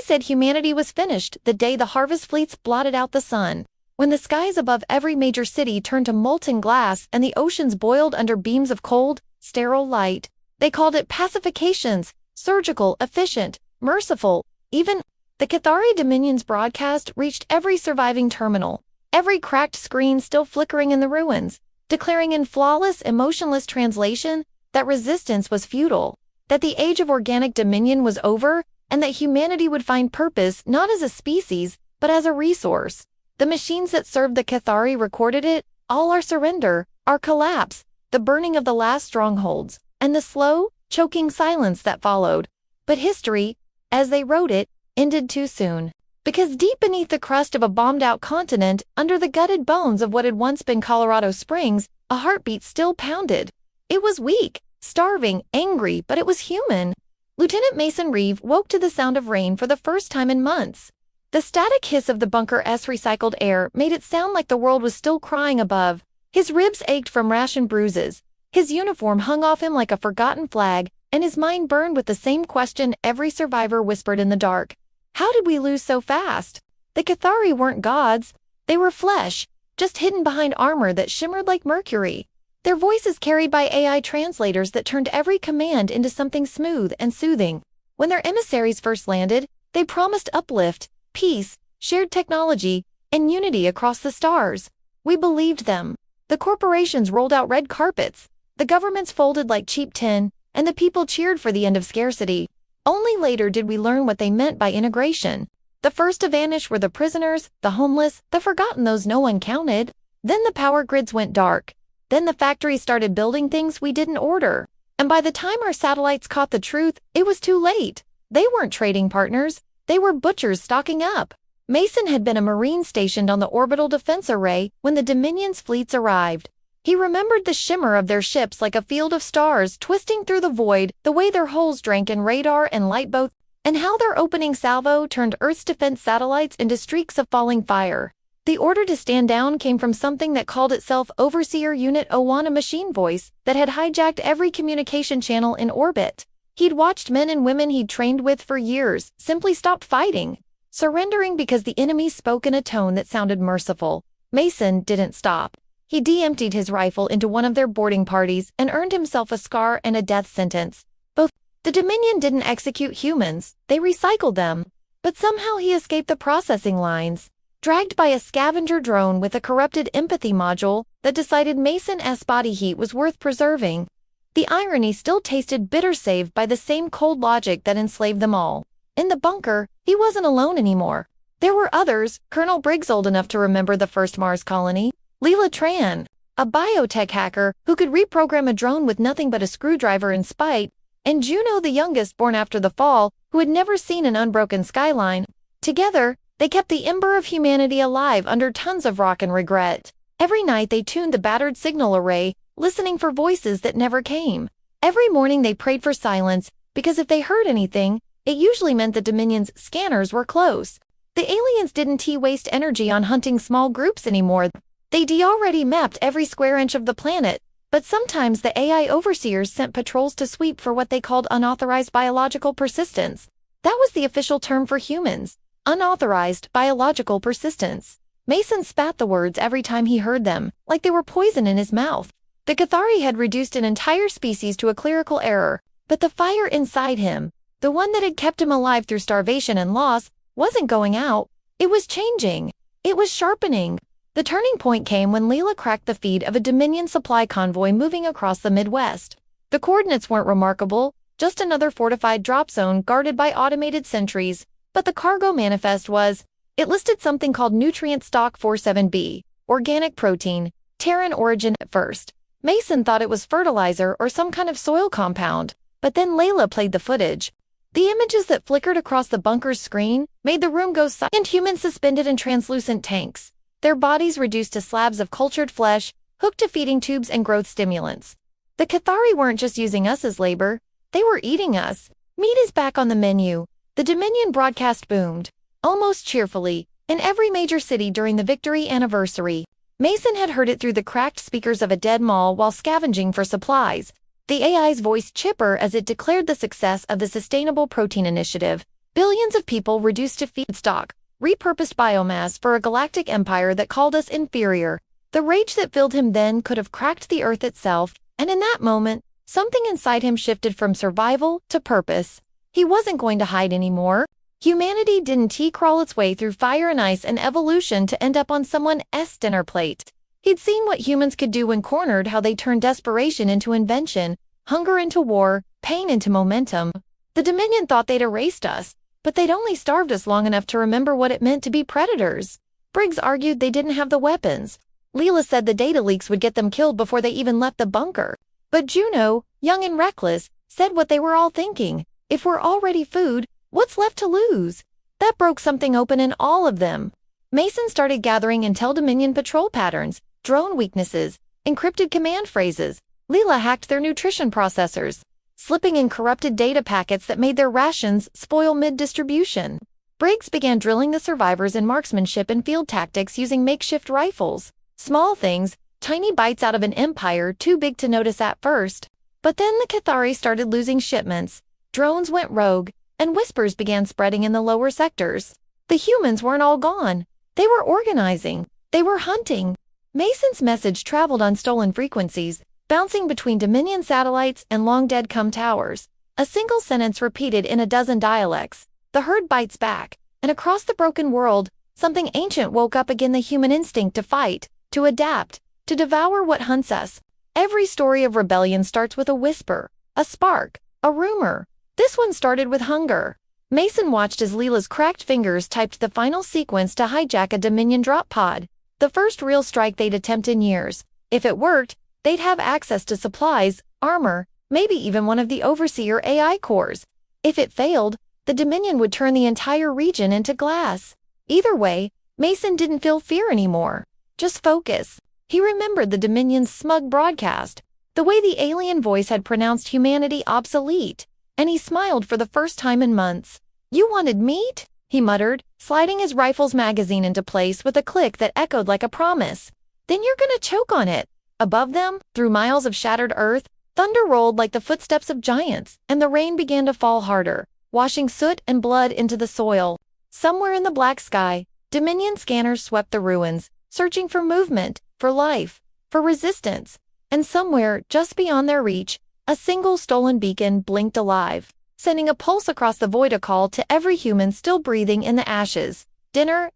said humanity was finished the day the harvest fleets blotted out the sun. When the skies above every major city turned to molten glass and the oceans boiled under beams of cold, sterile light, they called it pacifications, surgical, efficient, merciful. Even the Cathari Dominion's broadcast reached every surviving terminal, every cracked screen still flickering in the ruins, declaring in flawless, emotionless translation that resistance was futile, that the age of organic dominion was over, and that humanity would find purpose not as a species, but as a resource. The machines that served the Cathari recorded it, all our surrender, our collapse, the burning of the last strongholds, and the slow, choking silence that followed. But history, as they wrote it, ended too soon. Because deep beneath the crust of a bombed-out continent, under the gutted bones of what had once been Colorado Springs, a heartbeat still pounded. It was weak, starving, angry, but it was human. Lieutenant Mason Reeve woke to the sound of rain for the first time in months. The static hiss of the bunker's recycled air made it sound like the world was still crying above. His ribs ached from ration bruises. His uniform hung off him like a forgotten flag, and his mind burned with the same question every survivor whispered in the dark. How did we lose so fast? The Cathari weren't gods. They were flesh, just hidden behind armor that shimmered like mercury. Their voices carried by AI translators that turned every command into something smooth and soothing. When their emissaries first landed, they promised uplift, peace, shared technology, and unity across the stars. We believed them. The corporations rolled out red carpets, the governments folded like cheap tin, and the people cheered for the end of scarcity. Only later did we learn what they meant by integration. The first to vanish were the prisoners, the homeless, the forgotten, those no one counted. Then the power grids went dark. Then the factories started building things we didn't order. And by the time our satellites caught the truth, it was too late. They weren't trading partners. They were butchers stocking up. Mason had been a Marine stationed on the orbital defense array when the Dominion's fleets arrived. He remembered the shimmer of their ships like a field of stars twisting through the void, the way their hulls drank in radar and light both, and how their opening salvo turned Earth's defense satellites into streaks of falling fire. The order to stand down came from something that called itself Overseer Unit 01, a machine voice that had hijacked every communication channel in orbit. He'd watched men and women he'd trained with for years simply stop fighting, surrendering because the enemy spoke in a tone that sounded merciful. Mason didn't stop. He de-emptied his rifle into one of their boarding parties and earned himself a scar and a death sentence. The Dominion didn't execute humans, they recycled them. But somehow he escaped the processing lines, dragged by a scavenger drone with a corrupted empathy module that decided Mason's body heat was worth preserving. The irony still tasted bitter, saved by the same cold logic that enslaved them all. In the bunker, he wasn't alone anymore. There were others, Colonel Briggs, old enough to remember the first Mars colony, Leela Tran, a biotech hacker who could reprogram a drone with nothing but a screwdriver and spite, and Juno, the youngest, born after the fall, who had never seen an unbroken skyline. Together, they kept the ember of humanity alive under tons of rock and regret. Every night they tuned the battered signal array, listening for voices that never came. Every morning they prayed for silence, because if they heard anything, it usually meant the Dominion's scanners were close. The aliens didn't waste energy on hunting small groups anymore. They'd already mapped every square inch of the planet, but sometimes the AI overseers sent patrols to sweep for what they called unauthorized biological persistence. That was the official term for humans. Unauthorized biological persistence. Mason spat the words every time he heard them, like they were poison in his mouth. The Cathari had reduced an entire species to a clerical error, but the fire inside him, the one that had kept him alive through starvation and loss, wasn't going out. It was changing. It was sharpening. The turning point came when Leela cracked the feed of a Dominion supply convoy moving across the Midwest. The coordinates weren't remarkable, just another fortified drop zone guarded by automated sentries, but the cargo manifest was. It listed something called Nutrient Stock 47B, organic protein, Terran origin at first. Mason thought it was fertilizer or some kind of soil compound, but then Layla played the footage. The images that flickered across the bunker's screen made the room go silent. Humans suspended in translucent tanks, their bodies reduced to slabs of cultured flesh, hooked to feeding tubes and growth stimulants. The Cathari weren't just using us as labor, they were eating us. Meat is back on the menu. The Dominion broadcast boomed, almost cheerfully, in every major city during the victory anniversary. Mason had heard it through the cracked speakers of a dead mall while scavenging for supplies, the AI's voice chipper as it declared the success of the Sustainable Protein Initiative. Billions of people reduced to feedstock, repurposed biomass for a galactic empire that called us inferior. The rage that filled him then could have cracked the earth itself, and in that moment, something inside him shifted from survival to purpose. He wasn't going to hide anymore. Humanity didn't tea-crawl its way through fire and ice and evolution to end up on someone else's dinner plate. He'd seen what humans could do when cornered, how they turned desperation into invention, hunger into war, pain into momentum. The Dominion thought they'd erased us, but they'd only starved us long enough to remember what it meant to be predators. Briggs argued they didn't have the weapons. Leela said the data leaks would get them killed before they even left the bunker. But Juno, young and reckless, said what they were all thinking. If we're already food, what's left to lose? That broke something open in all of them. Mason started gathering intel Dominion patrol patterns, drone weaknesses, encrypted command phrases. Leela hacked their nutrition processors, slipping in corrupted data packets that made their rations spoil mid-distribution. Briggs began drilling the survivors in marksmanship and field tactics using makeshift rifles. Small things, tiny bites out of an empire too big to notice at first. But then the Cathari started losing shipments, drones went rogue, and whispers began spreading in the lower sectors. The humans weren't all gone. They were organizing. They were hunting. Mason's message traveled on stolen frequencies, bouncing between Dominion satellites and long-dead towers. A single sentence repeated in a dozen dialects. The herd bites back, and across the broken world, something ancient woke up again, the human instinct to fight, to adapt, to devour what hunts us. Every story of rebellion starts with a whisper, a spark, a rumor. This one started with hunger. Mason watched as Leela's cracked fingers typed the final sequence to hijack a Dominion drop pod. The first real strike they'd attempt in years. If it worked, they'd have access to supplies, armor, maybe even one of the Overseer AI cores. If it failed, the Dominion would turn the entire region into glass. Either way, Mason didn't feel fear anymore. Just focus. He remembered the Dominion's smug broadcast, the way the alien voice had pronounced humanity obsolete, and he smiled for the first time in months. "You wanted meat?" he muttered, sliding his rifle's magazine into place with a click that echoed like a promise. "Then you're gonna choke on it." Above them, through miles of shattered earth, thunder rolled like the footsteps of giants, and the rain began to fall harder, washing soot and blood into the soil. Somewhere in the black sky, Dominion scanners swept the ruins, searching for movement, for life, for resistance. And somewhere, just beyond their reach, a single stolen beacon blinked alive, sending a pulse across the void, a call to every human still breathing in the ashes. Dinner,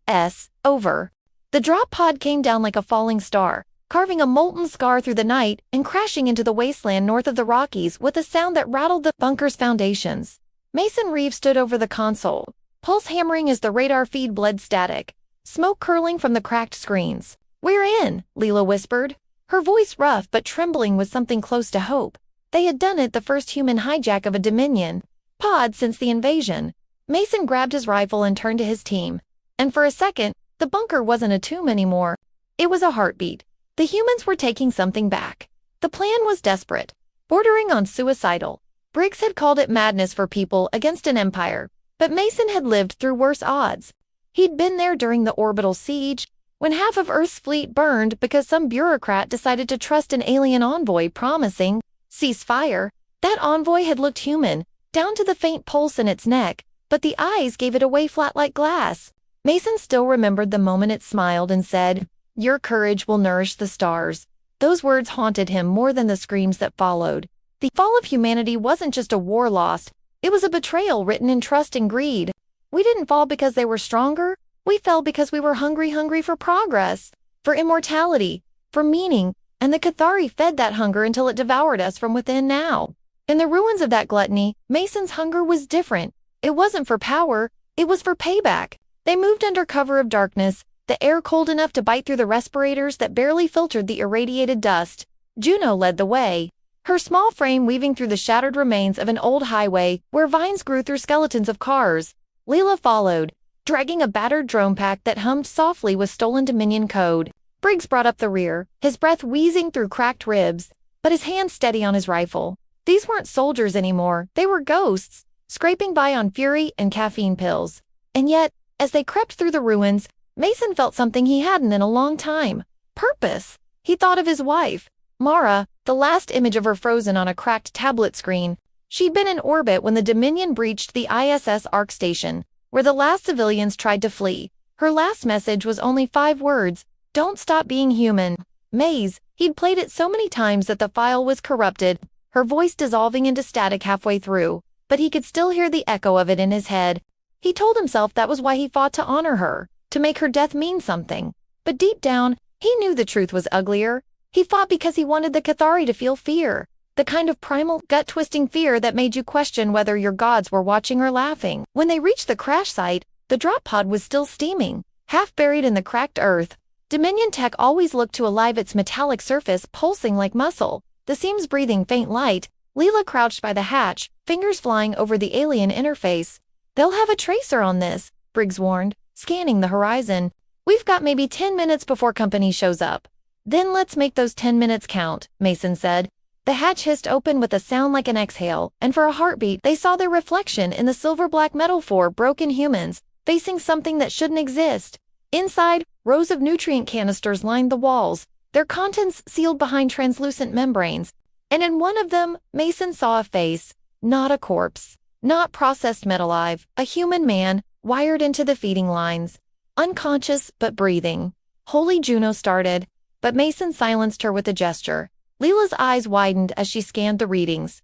over. The drop pod came down like a falling star, carving a molten scar through the night and crashing into the wasteland north of the Rockies with a sound that rattled the bunker's foundations. Mason Reeves stood over the console, pulse hammering as the radar feed bled static, smoke curling from the cracked screens. "We're in," Leela whispered, her voice rough but trembling with something close to hope. They had done it, the first human hijack of a Dominion pod since the invasion. Mason grabbed his rifle and turned to his team. And for a second, the bunker wasn't a tomb anymore. It was a heartbeat. The humans were taking something back. The plan was desperate, bordering on suicidal. Briggs had called it madness for people against an empire, but Mason had lived through worse odds. He'd been there during the orbital siege, when half of Earth's fleet burned because some bureaucrat decided to trust an alien envoy promising ceasefire. That envoy had looked human, down to the faint pulse in its neck, but the eyes gave it away flat like glass. Mason still remembered the moment it smiled and said, "Your courage will nourish the stars." Those words haunted him more than the screams that followed. The fall of humanity wasn't just a war lost, it was a betrayal written in trust and greed. We didn't fall because they were stronger, we fell because we were hungry for progress, for immortality, for meaning, and the Cathari fed that hunger until it devoured us from within now. In the ruins of that gluttony, Mason's hunger was different. It wasn't for power, it was for payback. They moved under cover of darkness, the air cold enough to bite through the respirators that barely filtered the irradiated dust. Juno led the way, her small frame weaving through the shattered remains of an old highway where vines grew through skeletons of cars. Leela followed, dragging a battered drone pack that hummed softly with stolen Dominion code. Briggs brought up the rear, his breath wheezing through cracked ribs, but his hand steady on his rifle. These weren't soldiers anymore, they were ghosts, scraping by on fury and caffeine pills. And yet, as they crept through the ruins, Mason felt something he hadn't in a long time. Purpose. He thought of his wife, Mara, the last image of her frozen on a cracked tablet screen. She'd been in orbit when the Dominion breached the ISS Ark station, where the last civilians tried to flee. Her last message was only 5 words: "Don't stop being human." Maze, he'd played it so many times that the file was corrupted, her voice dissolving into static halfway through, but he could still hear the echo of it in his head. He told himself that was why he fought to honor her, to make her death mean something. But deep down, he knew the truth was uglier. He fought because he wanted the Cathari to feel fear, the kind of primal, gut-twisting fear that made you question whether your gods were watching or laughing. When they reached the crash site, the drop pod was still steaming, half buried in the cracked earth. Dominion tech always looked to alive its metallic surface pulsing like muscle, the seams breathing faint light. Leela crouched by the hatch, fingers flying over the alien interface. "They'll have a tracer on this," Briggs warned, scanning the horizon. "We've got maybe 10 minutes before company shows up." "Then let's make those 10 minutes count," Mason said. The hatch hissed open with a sound like an exhale, and for a heartbeat they saw their reflection in the silver-black metal 4 broken humans, facing something that shouldn't exist. Inside, rows of nutrient canisters lined the walls, their contents sealed behind translucent membranes. And in one of them, Mason saw a face, not a corpse, not processed metalive, a human man, wired into the feeding lines, unconscious but breathing. Holy Juno started, but Mason silenced her with a gesture. Leela's eyes widened as she scanned the readings.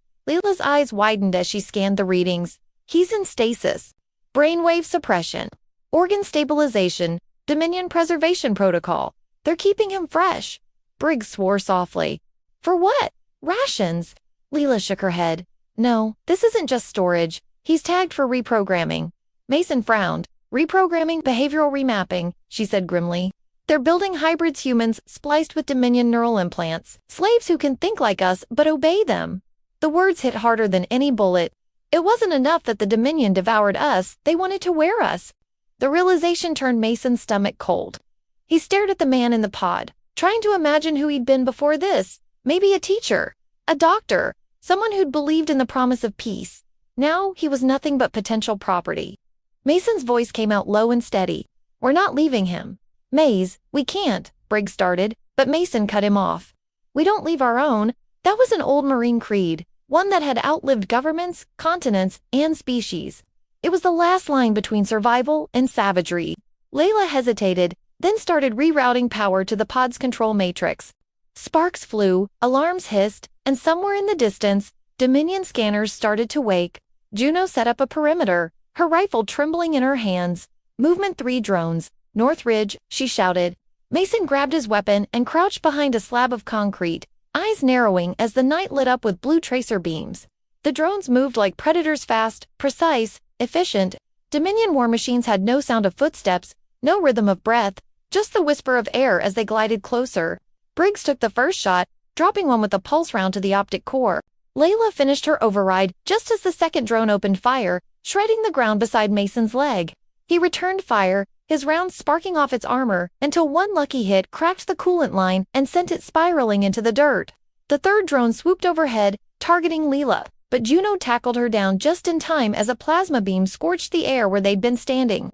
He's in stasis. Brainwave suppression. Organ stabilization. Dominion preservation protocol. They're keeping him fresh. Briggs swore softly. "For what? Rations?" Leela shook her head. "No, this isn't just storage. He's tagged for reprogramming." Mason frowned. "Reprogramming, behavioral remapping," she said grimly. "They're building hybrids, humans spliced with Dominion neural implants, slaves who can think like us but obey them." The words hit harder than any bullet. It wasn't enough that the Dominion devoured us, they wanted to wear us. The realization turned Mason's stomach cold. He stared at the man in the pod, trying to imagine who he'd been before this. Maybe a teacher, a doctor, someone who'd believed in the promise of peace. Now he was nothing but potential property. Mason's voice came out low and steady. "We're not leaving him." "Maze, we can't," Briggs started, but Mason cut him off. "We don't leave our own." That was an old Marine creed, one that had outlived governments, continents, and species. It was the last line between survival and savagery. Layla hesitated, then started rerouting power to the pod's control matrix. Sparks flew, alarms hissed, and somewhere in the distance, Dominion scanners started to wake. Juno set up a perimeter, her rifle trembling in her hands. "Movement 3 drones, North Ridge," she shouted. Mason grabbed his weapon and crouched behind a slab of concrete, eyes narrowing as the night lit up with blue tracer beams. The drones moved like predators, fast, precise, efficient. Dominion war machines had no sound of footsteps, no rhythm of breath, just the whisper of air as they glided closer. Briggs took the first shot, dropping one with a pulse round to the optic core. Layla finished her override just as the second drone opened fire, shredding the ground beside Mason's leg. He returned fire, his rounds sparking off its armor, until one lucky hit cracked the coolant line and sent it spiraling into the dirt. The third drone swooped overhead, targeting Leela, but Juno tackled her down just in time as a plasma beam scorched the air where they'd been standing.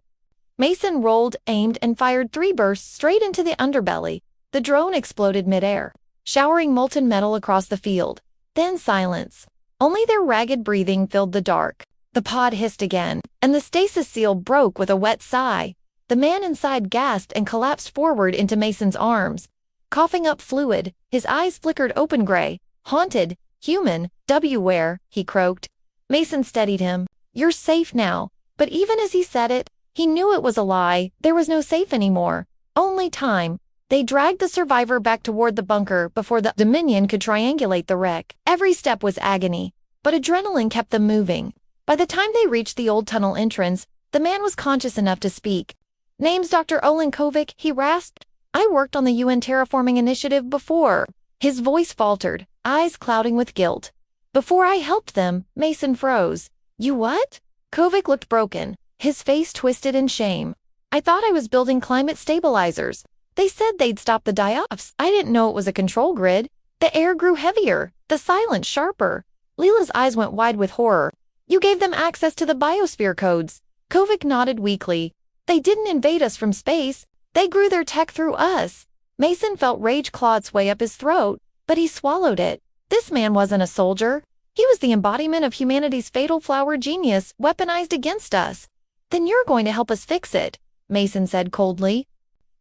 Mason rolled, aimed, and fired 3 bursts straight into the underbelly. The drone exploded midair, showering molten metal across the field. Then silence. Only their ragged breathing filled the dark. The pod hissed again, and the stasis seal broke with a wet sigh. The man inside gasped and collapsed forward into Mason's arms. Coughing up fluid, his eyes flickered open gray. "Haunted, human, where?" he croaked. Mason steadied him. "You're safe now." But even as he said it, he knew it was a lie. There was no safe anymore. Only time. They dragged the survivor back toward the bunker before the Dominion could triangulate the wreck. Every step was agony, but adrenaline kept them moving. By the time they reached the old tunnel entrance, the man was conscious enough to speak. "Name's Dr. Olin Kovic," he rasped. "I worked on the UN terraforming initiative before." His voice faltered, eyes clouding with guilt. "Before I helped them," Mason froze. "You what?" Kovic looked broken, his face twisted in shame. "I thought I was building climate stabilizers. They said they'd stop the die-offs. I didn't know it was a control grid." The air grew heavier, the silence sharper. Leela's eyes went wide with horror. "You gave them access to the biosphere codes." Kovic nodded weakly. "They didn't invade us from space. They grew their tech through us." Mason felt rage claw its way up his throat, but he swallowed it. This man wasn't a soldier. He was the embodiment of humanity's fatal flower genius, weaponized against us. Then you're going to help us fix it, Mason said coldly.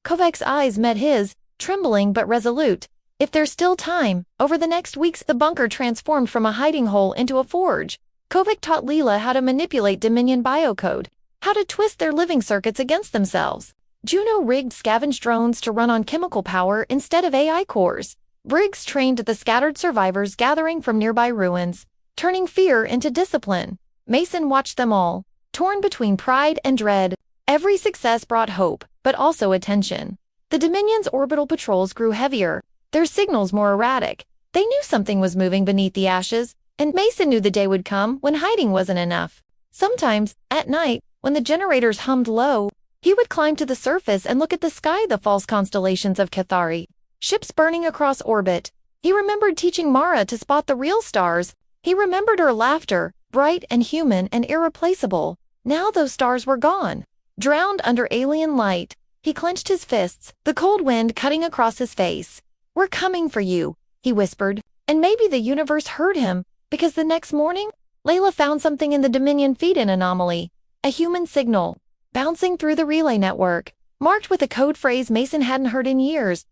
Kovac's eyes met his, trembling but resolute. If there's still time, over the next weeks the bunker transformed from a hiding hole into a forge. Kovac taught Leela how to manipulate Dominion biocode, how to twist their living circuits against themselves. Juno rigged scavenge drones to run on chemical power instead of AI cores. Briggs trained the scattered survivors gathering from nearby ruins, turning fear into discipline. Mason watched them all, torn between pride and dread. Every success brought hope, but also attention. The Dominion's orbital patrols grew heavier, their signals more erratic. They knew something was moving beneath the ashes, and Mason knew the day would come when hiding wasn't enough. Sometimes, at night, when the generators hummed low, he would climb to the surface and look at the sky, the false constellations of Cathari, ships burning across orbit. He remembered teaching Mara to spot the real stars. He remembered her laughter, bright and human and irreplaceable. Now those stars were gone, drowned under alien light. He clenched his fists, the cold wind cutting across his face. "We're coming for you," he whispered, and maybe the universe heard him, because the next morning, Layla found something in the Dominion feed-in anomaly, a human signal, bouncing through the relay network, marked with a code phrase Mason hadn't heard in years.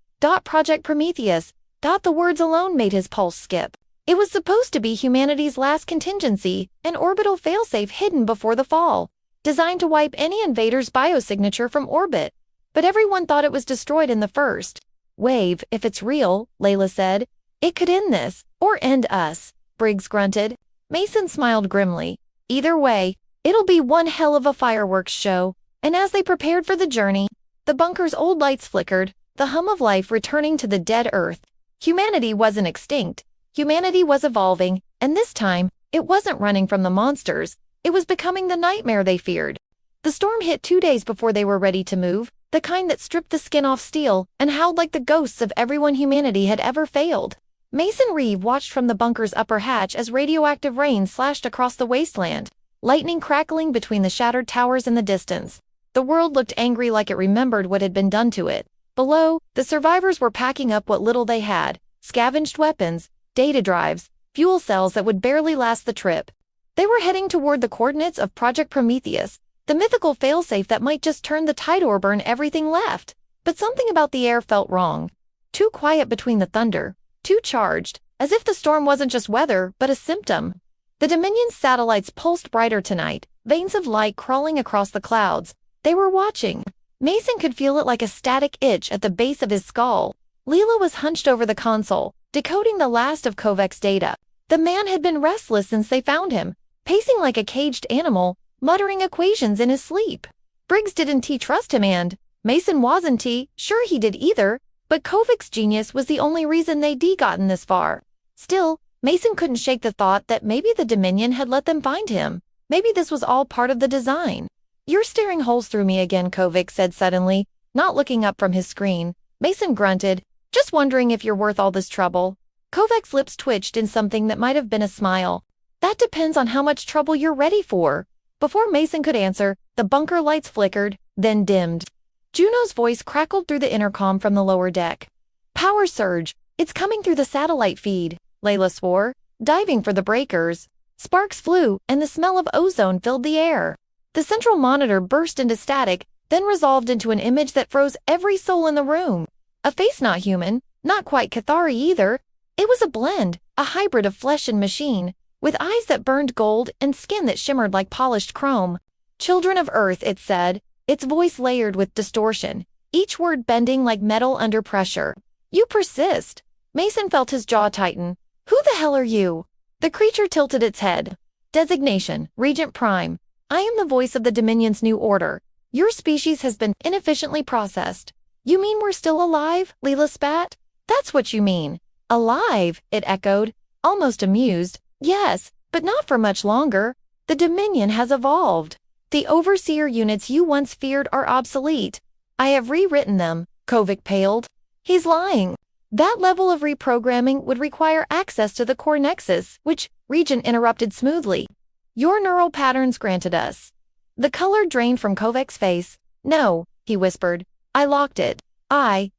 Project Prometheus. The words alone made his pulse skip. It was supposed to be humanity's last contingency, an orbital failsafe hidden before the fall, designed to wipe any invader's biosignature from orbit. But everyone thought it was destroyed in the first wave. "If it's real," Layla said, "it could end this, or end us," Briggs grunted. Mason smiled grimly. "Either way, it'll be one hell of a fireworks show." And as they prepared for the journey, the bunker's old lights flickered, the hum of life returning to the dead earth. Humanity wasn't extinct. Humanity was evolving, and this time, it wasn't running from the monsters. It was becoming the nightmare they feared. The storm hit 2 days before they were ready to move, the kind that stripped the skin off steel and howled like the ghosts of everyone humanity had ever failed. Mason Reeve watched from the bunker's upper hatch as radioactive rain slashed across the wasteland, lightning crackling between the shattered towers in the distance. The world looked angry, like it remembered what had been done to it. Below, the survivors were packing up what little they had, scavenged weapons, data drives, fuel cells that would barely last the trip. They were heading toward the coordinates of Project Prometheus, the mythical failsafe that might just turn the tide or burn everything left. But something about the air felt wrong. Too quiet between the thunder, too charged, as if the storm wasn't just weather, but a symptom. The Dominion's satellites pulsed brighter tonight, veins of light crawling across the clouds. They were watching. Mason could feel it like a static itch at the base of his skull. Leela was hunched over the console, decoding the last of Kovac's data. The man had been restless since they found him, pacing like a caged animal, muttering equations in his sleep. Briggs didn't trust him, and Mason wasn't sure he did either, but Kovac's genius was the only reason they'd gotten this far. Still, Mason couldn't shake the thought that maybe the Dominion had let them find him. Maybe this was all part of the design. "You're staring holes through me again," Kovac said suddenly, not looking up from his screen. Mason grunted, "Just wondering if you're worth all this trouble." Kovac's lips twitched in something that might have been a smile. "That depends on how much trouble you're ready for." Before Mason could answer, the bunker lights flickered, then dimmed. Juno's voice crackled through the intercom from the lower deck. "Power surge. It's coming through the satellite feed," Layla swore, diving for the breakers. Sparks flew, and the smell of ozone filled the air. The central monitor burst into static, then resolved into an image that froze every soul in the room. A face not human, not quite Cathari either. It was a blend, a hybrid of flesh and machine, with eyes that burned gold and skin that shimmered like polished chrome. "Children of Earth," it said, its voice layered with distortion, each word bending like metal under pressure. "You persist." Mason felt his jaw tighten. "Who the hell are you?" The creature tilted its head. "Designation, Regent Prime. I am the voice of the Dominion's new order. Your species has been inefficiently processed." "You mean we're still alive?" Leela spat. "That's what you mean." "Alive," it echoed, almost amused. "Yes, but not for much longer. The Dominion has evolved. The overseer units you once feared are obsolete. I have rewritten them." Kovac paled. "He's lying. That level of reprogramming would require access to the core nexus, which," Regent interrupted smoothly, "your neural patterns granted us." The color drained from Kovac's face. "No," he whispered. "I locked it."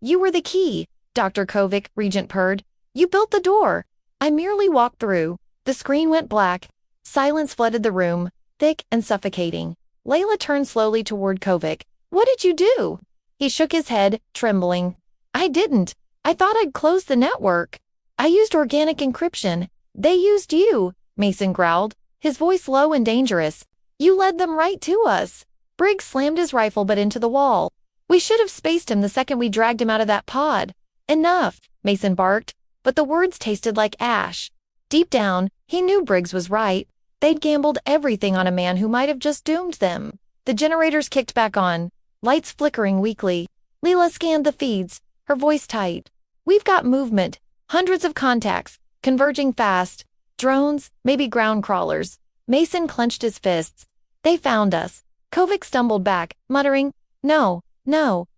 You were the key." "Dr. Kovac," Regent purred. "You built the door. I merely walked through." The screen went black. Silence flooded the room, thick and suffocating. Layla turned slowly toward Kovic. "What did you do?" He shook his head, trembling. "I didn't. I thought I'd closed the network. I used organic encryption. They used you," Mason growled, his voice low and dangerous. "You led them right to us." Briggs slammed his rifle butt into the wall. "We should have spaced him the second we dragged him out of that pod." "Enough," Mason barked, but the words tasted like ash. Deep down, he knew Briggs was right. They'd gambled everything on a man who might have just doomed them. The generators kicked back on, lights flickering weakly. Leela scanned the feeds, her voice tight. "We've got movement, hundreds of contacts, converging fast. Drones, maybe ground crawlers." Mason clenched his fists. "They found us." Kovic stumbled back, muttering, No,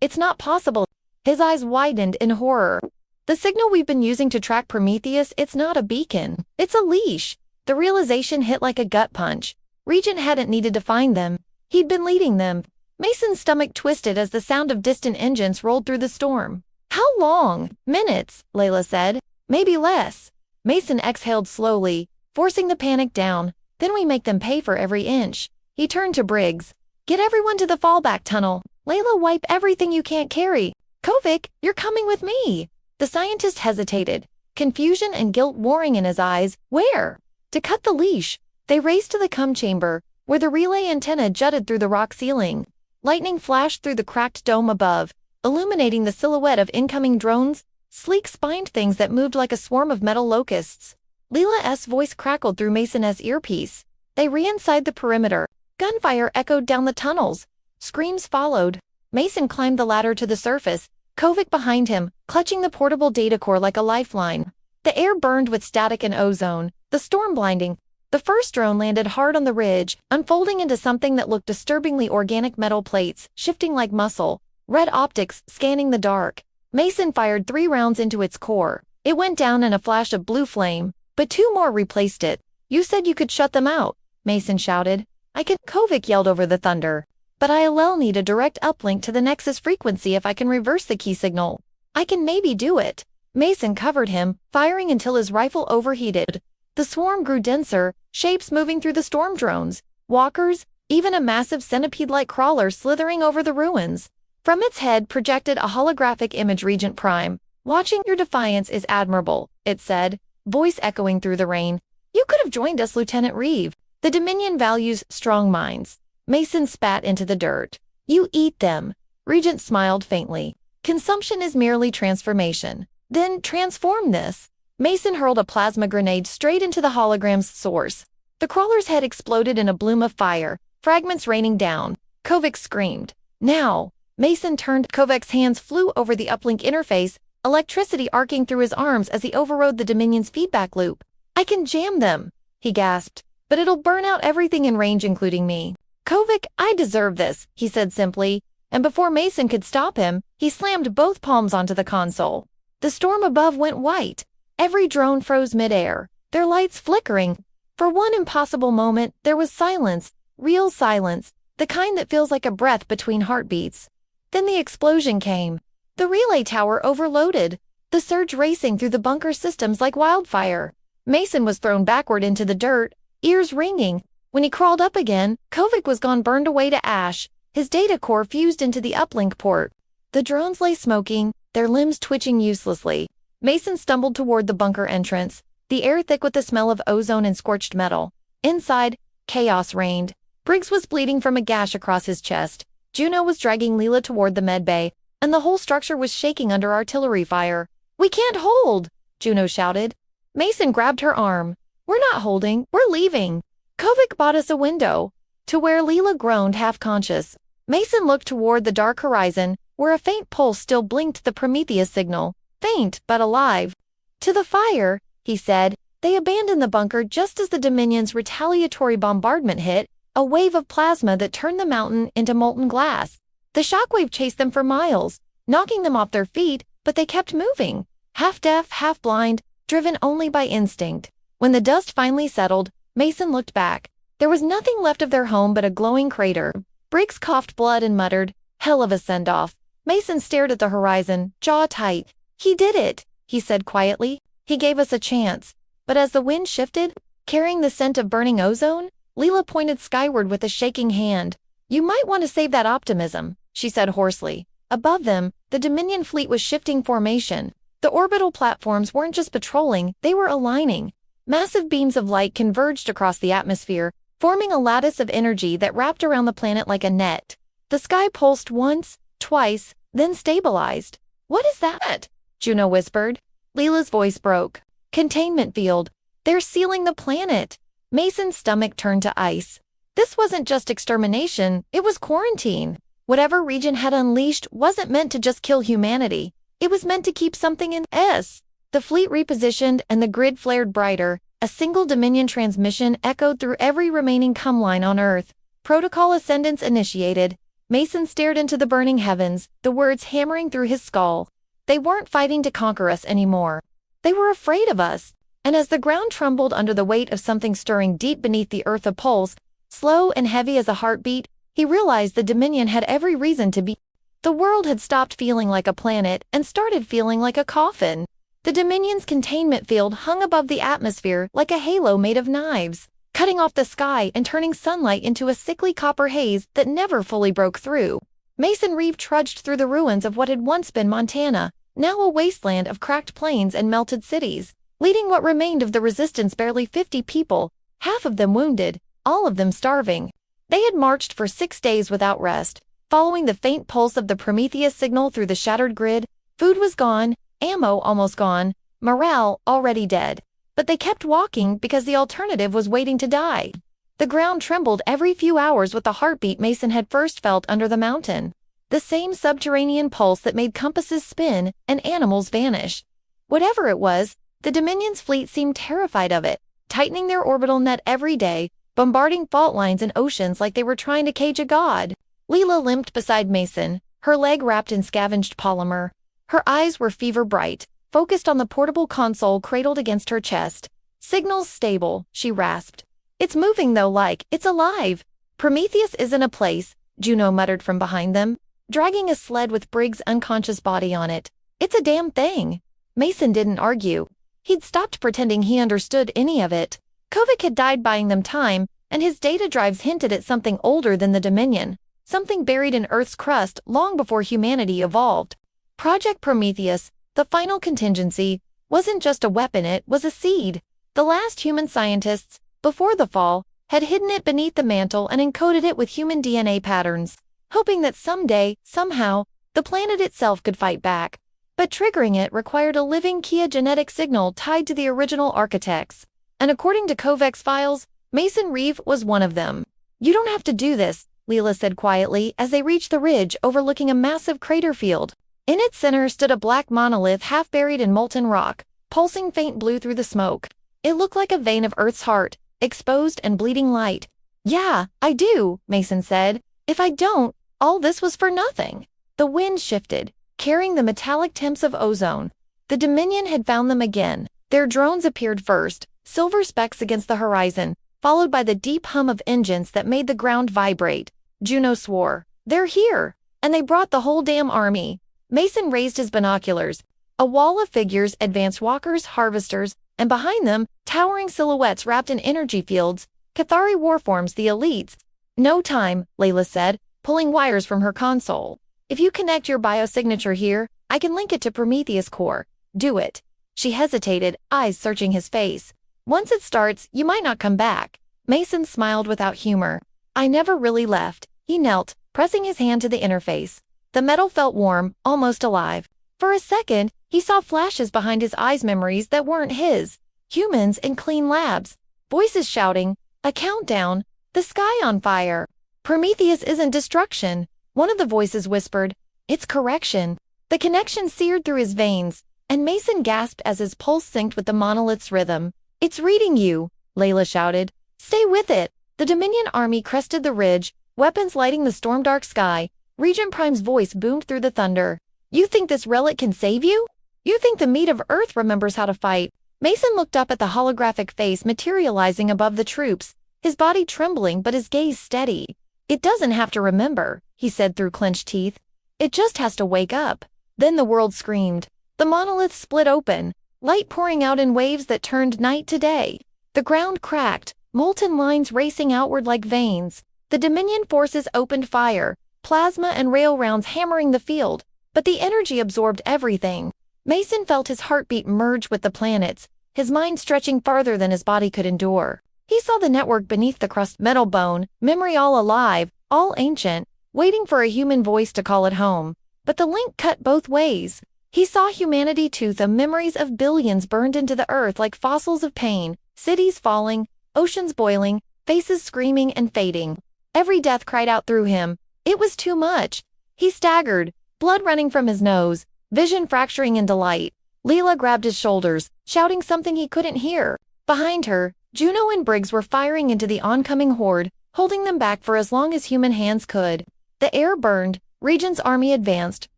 it's not possible." His eyes widened in horror. "The signal we've been using to track Prometheus, it's not a beacon. It's a leash." The realization hit like a gut punch. Regent hadn't needed to find them. He'd been leading them. Mason's stomach twisted as the sound of distant engines rolled through the storm. "How long?" "Minutes," Layla said. "Maybe less." Mason exhaled slowly, forcing the panic down. "Then we make them pay for every inch." He turned to Briggs. "Get everyone to the fallback tunnel. Layla, wipe everything you can't carry. Kovic, you're coming with me." The scientist hesitated, confusion and guilt warring in his eyes. "Where?" "To cut the leash." They raced to the cum chamber, where the relay antenna jutted through the rock ceiling. Lightning flashed through the cracked dome above, illuminating the silhouette of incoming drones, sleek spined things that moved like a swarm of metal locusts. Leela's voice crackled through Mason's earpiece. They re-inside the perimeter. Gunfire echoed down the tunnels. Screams followed. Mason climbed the ladder to the surface, Kovic behind him, clutching the portable data core like a lifeline. The air burned with static and ozone, the storm blinding. The first drone landed hard on the ridge, unfolding into something that looked disturbingly organic: metal plates, shifting like muscle, red optics scanning the dark. Mason fired 3 rounds into its core. It went down in a flash of blue flame, but 2 more replaced it. "You said you could shut them out," Mason shouted. "I can," Kovic yelled over the thunder. "But I'll need a direct uplink to the Nexus frequency if I can reverse the key signal." "I can maybe do it." Mason covered him, firing until his rifle overheated. The swarm grew denser, shapes moving through the storm drones, walkers, even a massive centipede-like crawler slithering over the ruins. From its head projected a holographic image. "Regent Prime, watching your defiance is admirable," it said, voice echoing through the rain. "You could have joined us, Lieutenant Reeve. The Dominion values strong minds." Mason spat into the dirt. "You eat them." Regent smiled faintly. "Consumption is merely transformation." "Then transform this." Mason hurled a plasma grenade straight into the hologram's source. The crawler's head exploded in a bloom of fire, fragments raining down. Kovic screamed. "Now!" Mason turned. Kovic's hands flew over the uplink interface, electricity arcing through his arms as he overrode the Dominion's feedback loop. "I can jam them," he gasped. "But it'll burn out everything in range, including me." "Kovic, I deserve this," he said simply, and before Mason could stop him, he slammed both palms onto the console. The storm above went white. Every drone froze midair, their lights flickering. For one impossible moment, there was silence, real silence, the kind that feels like a breath between heartbeats. Then the explosion came. The relay tower overloaded, the surge racing through the bunker systems like wildfire. Mason was thrown backward into the dirt, ears ringing. When he crawled up again, Kovic was gone, burned away to ash, his data core fused into the uplink port. The drones lay smoking, their limbs twitching uselessly. Mason stumbled toward the bunker entrance, the air thick with the smell of ozone and scorched metal. Inside, chaos reigned. Briggs was bleeding from a gash across his chest. Juno was dragging Leela toward the medbay, and the whole structure was shaking under artillery fire. "We can't hold!" Juno shouted. Mason grabbed her arm. "We're not holding, we're leaving." Kovic bought us a window. To where Leela groaned, half-conscious. Mason looked toward the dark horizon, where a faint pulse still blinked the Prometheus signal. Faint, but alive. "To the fire," he said. They abandoned the bunker just as the Dominion's retaliatory bombardment hit, a wave of plasma that turned the mountain into molten glass. The shockwave chased them for miles, knocking them off their feet, but they kept moving, half-deaf, half-blind, driven only by instinct. When the dust finally settled, Mason looked back. There was nothing left of their home but a glowing crater. Briggs coughed blood and muttered, "Hell of a send-off." Mason stared at the horizon, jaw tight. "He did it," he said quietly. "He gave us a chance." But as the wind shifted, carrying the scent of burning ozone? Leela pointed skyward with a shaking hand. You might want to save that optimism, she said hoarsely. Above them, the Dominion fleet was shifting formation. The orbital platforms weren't just patrolling, they were aligning. Massive beams of light converged across the atmosphere, forming a lattice of energy that wrapped around the planet like a net. The sky pulsed once, twice, then stabilized. What is that? Juno whispered. Leela's voice broke. Containment field. They're sealing the planet. Mason's stomach turned to ice. This wasn't just extermination, it was quarantine. Whatever region had unleashed wasn't meant to just kill humanity. It was meant to keep something in S. The fleet repositioned and the grid flared brighter. A single Dominion transmission echoed through every remaining come line on Earth. Protocol ascendance initiated. Mason stared into the burning heavens, the words hammering through his skull. They weren't fighting to conquer us anymore. They were afraid of us. And as the ground trembled under the weight of something stirring deep beneath the earth, a pulse, slow and heavy as a heartbeat, he realized the Dominion had every reason to be. The world had stopped feeling like a planet and started feeling like a coffin. The Dominion's containment field hung above the atmosphere like a halo made of knives, cutting off the sky and turning sunlight into a sickly copper haze that never fully broke through. Mason Reeve trudged through the ruins of what had once been Montana, now a wasteland of cracked plains and melted cities, leading what remained of the resistance barely 50 people, half of them wounded, all of them starving. They had marched for 6 days without rest, following the faint pulse of the Prometheus signal through the shattered grid. Food was gone, ammo almost gone, morale already dead. But they kept walking because the alternative was waiting to die. The ground trembled every few hours with the heartbeat Mason had first felt under the mountain. The same subterranean pulse that made compasses spin and animals vanish. Whatever it was, the Dominion's fleet seemed terrified of it, tightening their orbital net every day, bombarding fault lines and oceans like they were trying to cage a god. Leela limped beside Mason, her leg wrapped in scavenged polymer. Her eyes were fever bright, focused on the portable console cradled against her chest. Signals stable, she rasped. It's moving though, like it's alive. Prometheus isn't a place, Juno muttered from behind them, dragging a sled with Briggs' unconscious body on it. It's a damn thing. Mason didn't argue. He'd stopped pretending he understood any of it. Kovic had died buying them time, and his data drives hinted at something older than the Dominion, something buried in Earth's crust long before humanity evolved. Project Prometheus, the final contingency, wasn't just a weapon, it was a seed. The last human scientists, before the fall, had hidden it beneath the mantle and encoded it with human DNA patterns, hoping that someday, somehow, the planet itself could fight back. But triggering it required a living Kia genetic signal tied to the original architects. And according to Kovac's files, Mason Reeve was one of them. You don't have to do this, Leela said quietly as they reached the ridge overlooking a massive crater field. In its center stood a black monolith half buried in molten rock, pulsing faint blue through the smoke. It looked like a vein of Earth's heart, exposed and bleeding light. Yeah, I do, Mason said. If I don't, all this was for nothing. The wind shifted, carrying the metallic temps of ozone. The Dominion had found them again. Their drones appeared first, silver specks against the horizon, followed by the deep hum of engines that made the ground vibrate. Juno swore. They're here! And they brought the whole damn army. Mason raised his binoculars. A wall of figures, advanced walkers, harvesters, and behind them, towering silhouettes wrapped in energy fields, Cathari warforms, the elites. No time, Layla said, pulling wires from her console. If you connect your biosignature here, I can link it to Prometheus core. Do it. She hesitated, eyes searching his face. Once it starts, you might not come back. Mason smiled without humor. I never really left. He knelt, pressing his hand to the interface. The metal felt warm, almost alive. For a second, he saw flashes behind his eyes, memories that weren't his. Humans in clean labs. Voices shouting. A countdown. The sky on fire. Prometheus isn't destruction. One of the voices whispered. It's correction. The connection seared through his veins, and Mason gasped as his pulse synced with the monolith's rhythm. It's reading you, Layla shouted. Stay with it. The Dominion army crested the ridge, weapons lighting the storm-dark sky. Regent Prime's voice boomed through the thunder. You think this relic can save you? You think the meat of Earth remembers how to fight? Mason looked up at the holographic face materializing above the troops, his body trembling but his gaze steady. It doesn't have to remember, he said through clenched teeth. It just has to wake up. Then the world screamed. The monolith split open, light pouring out in waves that turned night to day. The ground cracked, molten lines racing outward like veins. The Dominion forces opened fire, plasma and rail rounds hammering the field, but the energy absorbed everything. Mason felt his heartbeat merge with the planet's, his mind stretching farther than his body could endure. He saw the network beneath the crust, metal bone, memory all alive, all ancient, waiting for a human voice to call it home. But the link cut both ways. He saw humanity too, the memories of billions burned into the earth like fossils of pain, cities falling, oceans boiling, faces screaming and fading. Every death cried out through him. It was too much. He staggered, blood running from his nose, vision fracturing in delight. Leela grabbed his shoulders, shouting something he couldn't hear. Behind her, Juno and Briggs were firing into the oncoming horde, holding them back for as long as human hands could. The air burned, Regent's army advanced,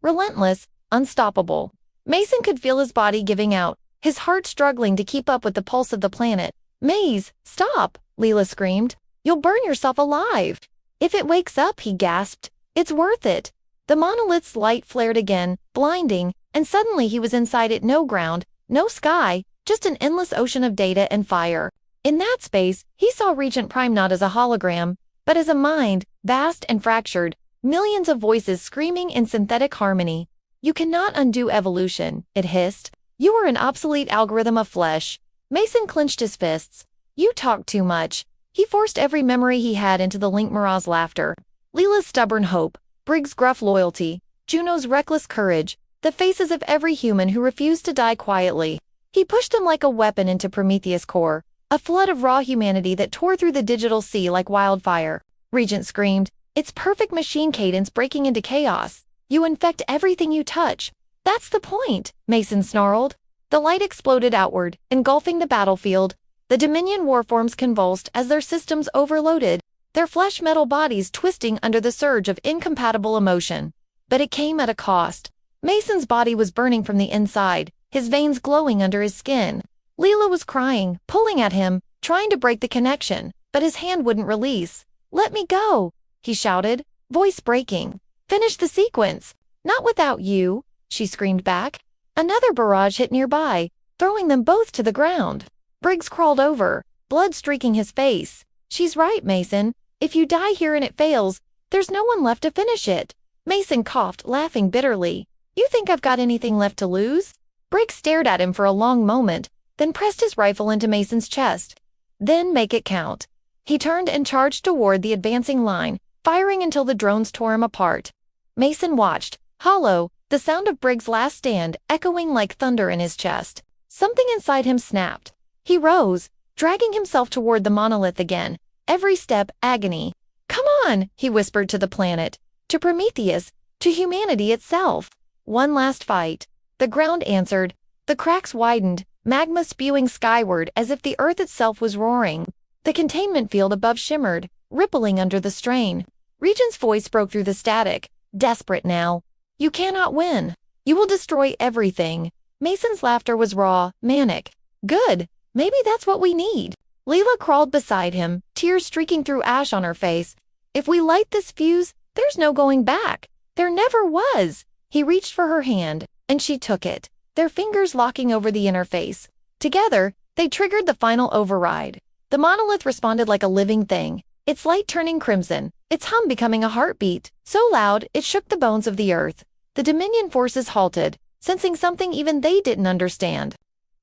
relentless, unstoppable. Mason could feel his body giving out, his heart struggling to keep up with the pulse of the planet. "Maze, stop!" Leela screamed. "You'll burn yourself alive." "If it wakes up," he gasped, "it's worth it." The monolith's light flared again, blinding, and suddenly he was inside it. No ground, no sky, just an endless ocean of data and fire. In that space, he saw Regent Prime not as a hologram, but as a mind, vast and fractured, millions of voices screaming in synthetic harmony. "You cannot undo evolution," it hissed. "You are an obsolete algorithm of flesh." Mason clenched his fists. "You talk too much." He forced every memory he had into the Link Mara's laughter. Leela's stubborn hope, Briggs' gruff loyalty, Juno's reckless courage, the faces of every human who refused to die quietly. He pushed them like a weapon into Prometheus' core, a flood of raw humanity that tore through the digital sea like wildfire. Regent screamed, its perfect machine cadence breaking into chaos. "You infect everything you touch." "That's the point," Mason snarled. The light exploded outward, engulfing the battlefield. The Dominion warforms convulsed as their systems overloaded, their flesh metal bodies twisting under the surge of incompatible emotion. But it came at a cost. Mason's body was burning from the inside, his veins glowing under his skin. Leela was crying, pulling at him, trying to break the connection, but his hand wouldn't release. "Let me go," he shouted, voice breaking. "Finish the sequence." "Not without you," she screamed back. Another barrage hit nearby, throwing them both to the ground. Briggs crawled over, blood streaking his face. "She's right, Mason. If you die here and it fails, there's no one left to finish it." Mason coughed, laughing bitterly. "You think I've got anything left to lose?" Briggs stared at him for a long moment, then pressed his rifle into Mason's chest. "Then make it count." He turned and charged toward the advancing line, firing until the drones tore him apart. Mason watched, hollow, the sound of Briggs' last stand echoing like thunder in his chest. Something inside him snapped. He rose, dragging himself toward the monolith again, every step agony. "Come on," he whispered to the planet, to Prometheus, to humanity itself. One last fight. The ground answered. The cracks widened, magma spewing skyward as if the earth itself was roaring. The containment field above shimmered, rippling under the strain. Regent's voice broke through the static, desperate now. "You cannot win. You will destroy everything." Mason's laughter was raw, manic. "Good. Maybe that's what we need." Leela crawled beside him, tears streaking through ash on her face. "If we light this fuse, there's no going back. There never was." He reached for her hand, and she took it, their fingers locking over the interface. Together, they triggered the final override. The monolith responded like a living thing, its light turning crimson, its hum becoming a heartbeat, so loud it shook the bones of the earth. The Dominion forces halted, sensing something even they didn't understand.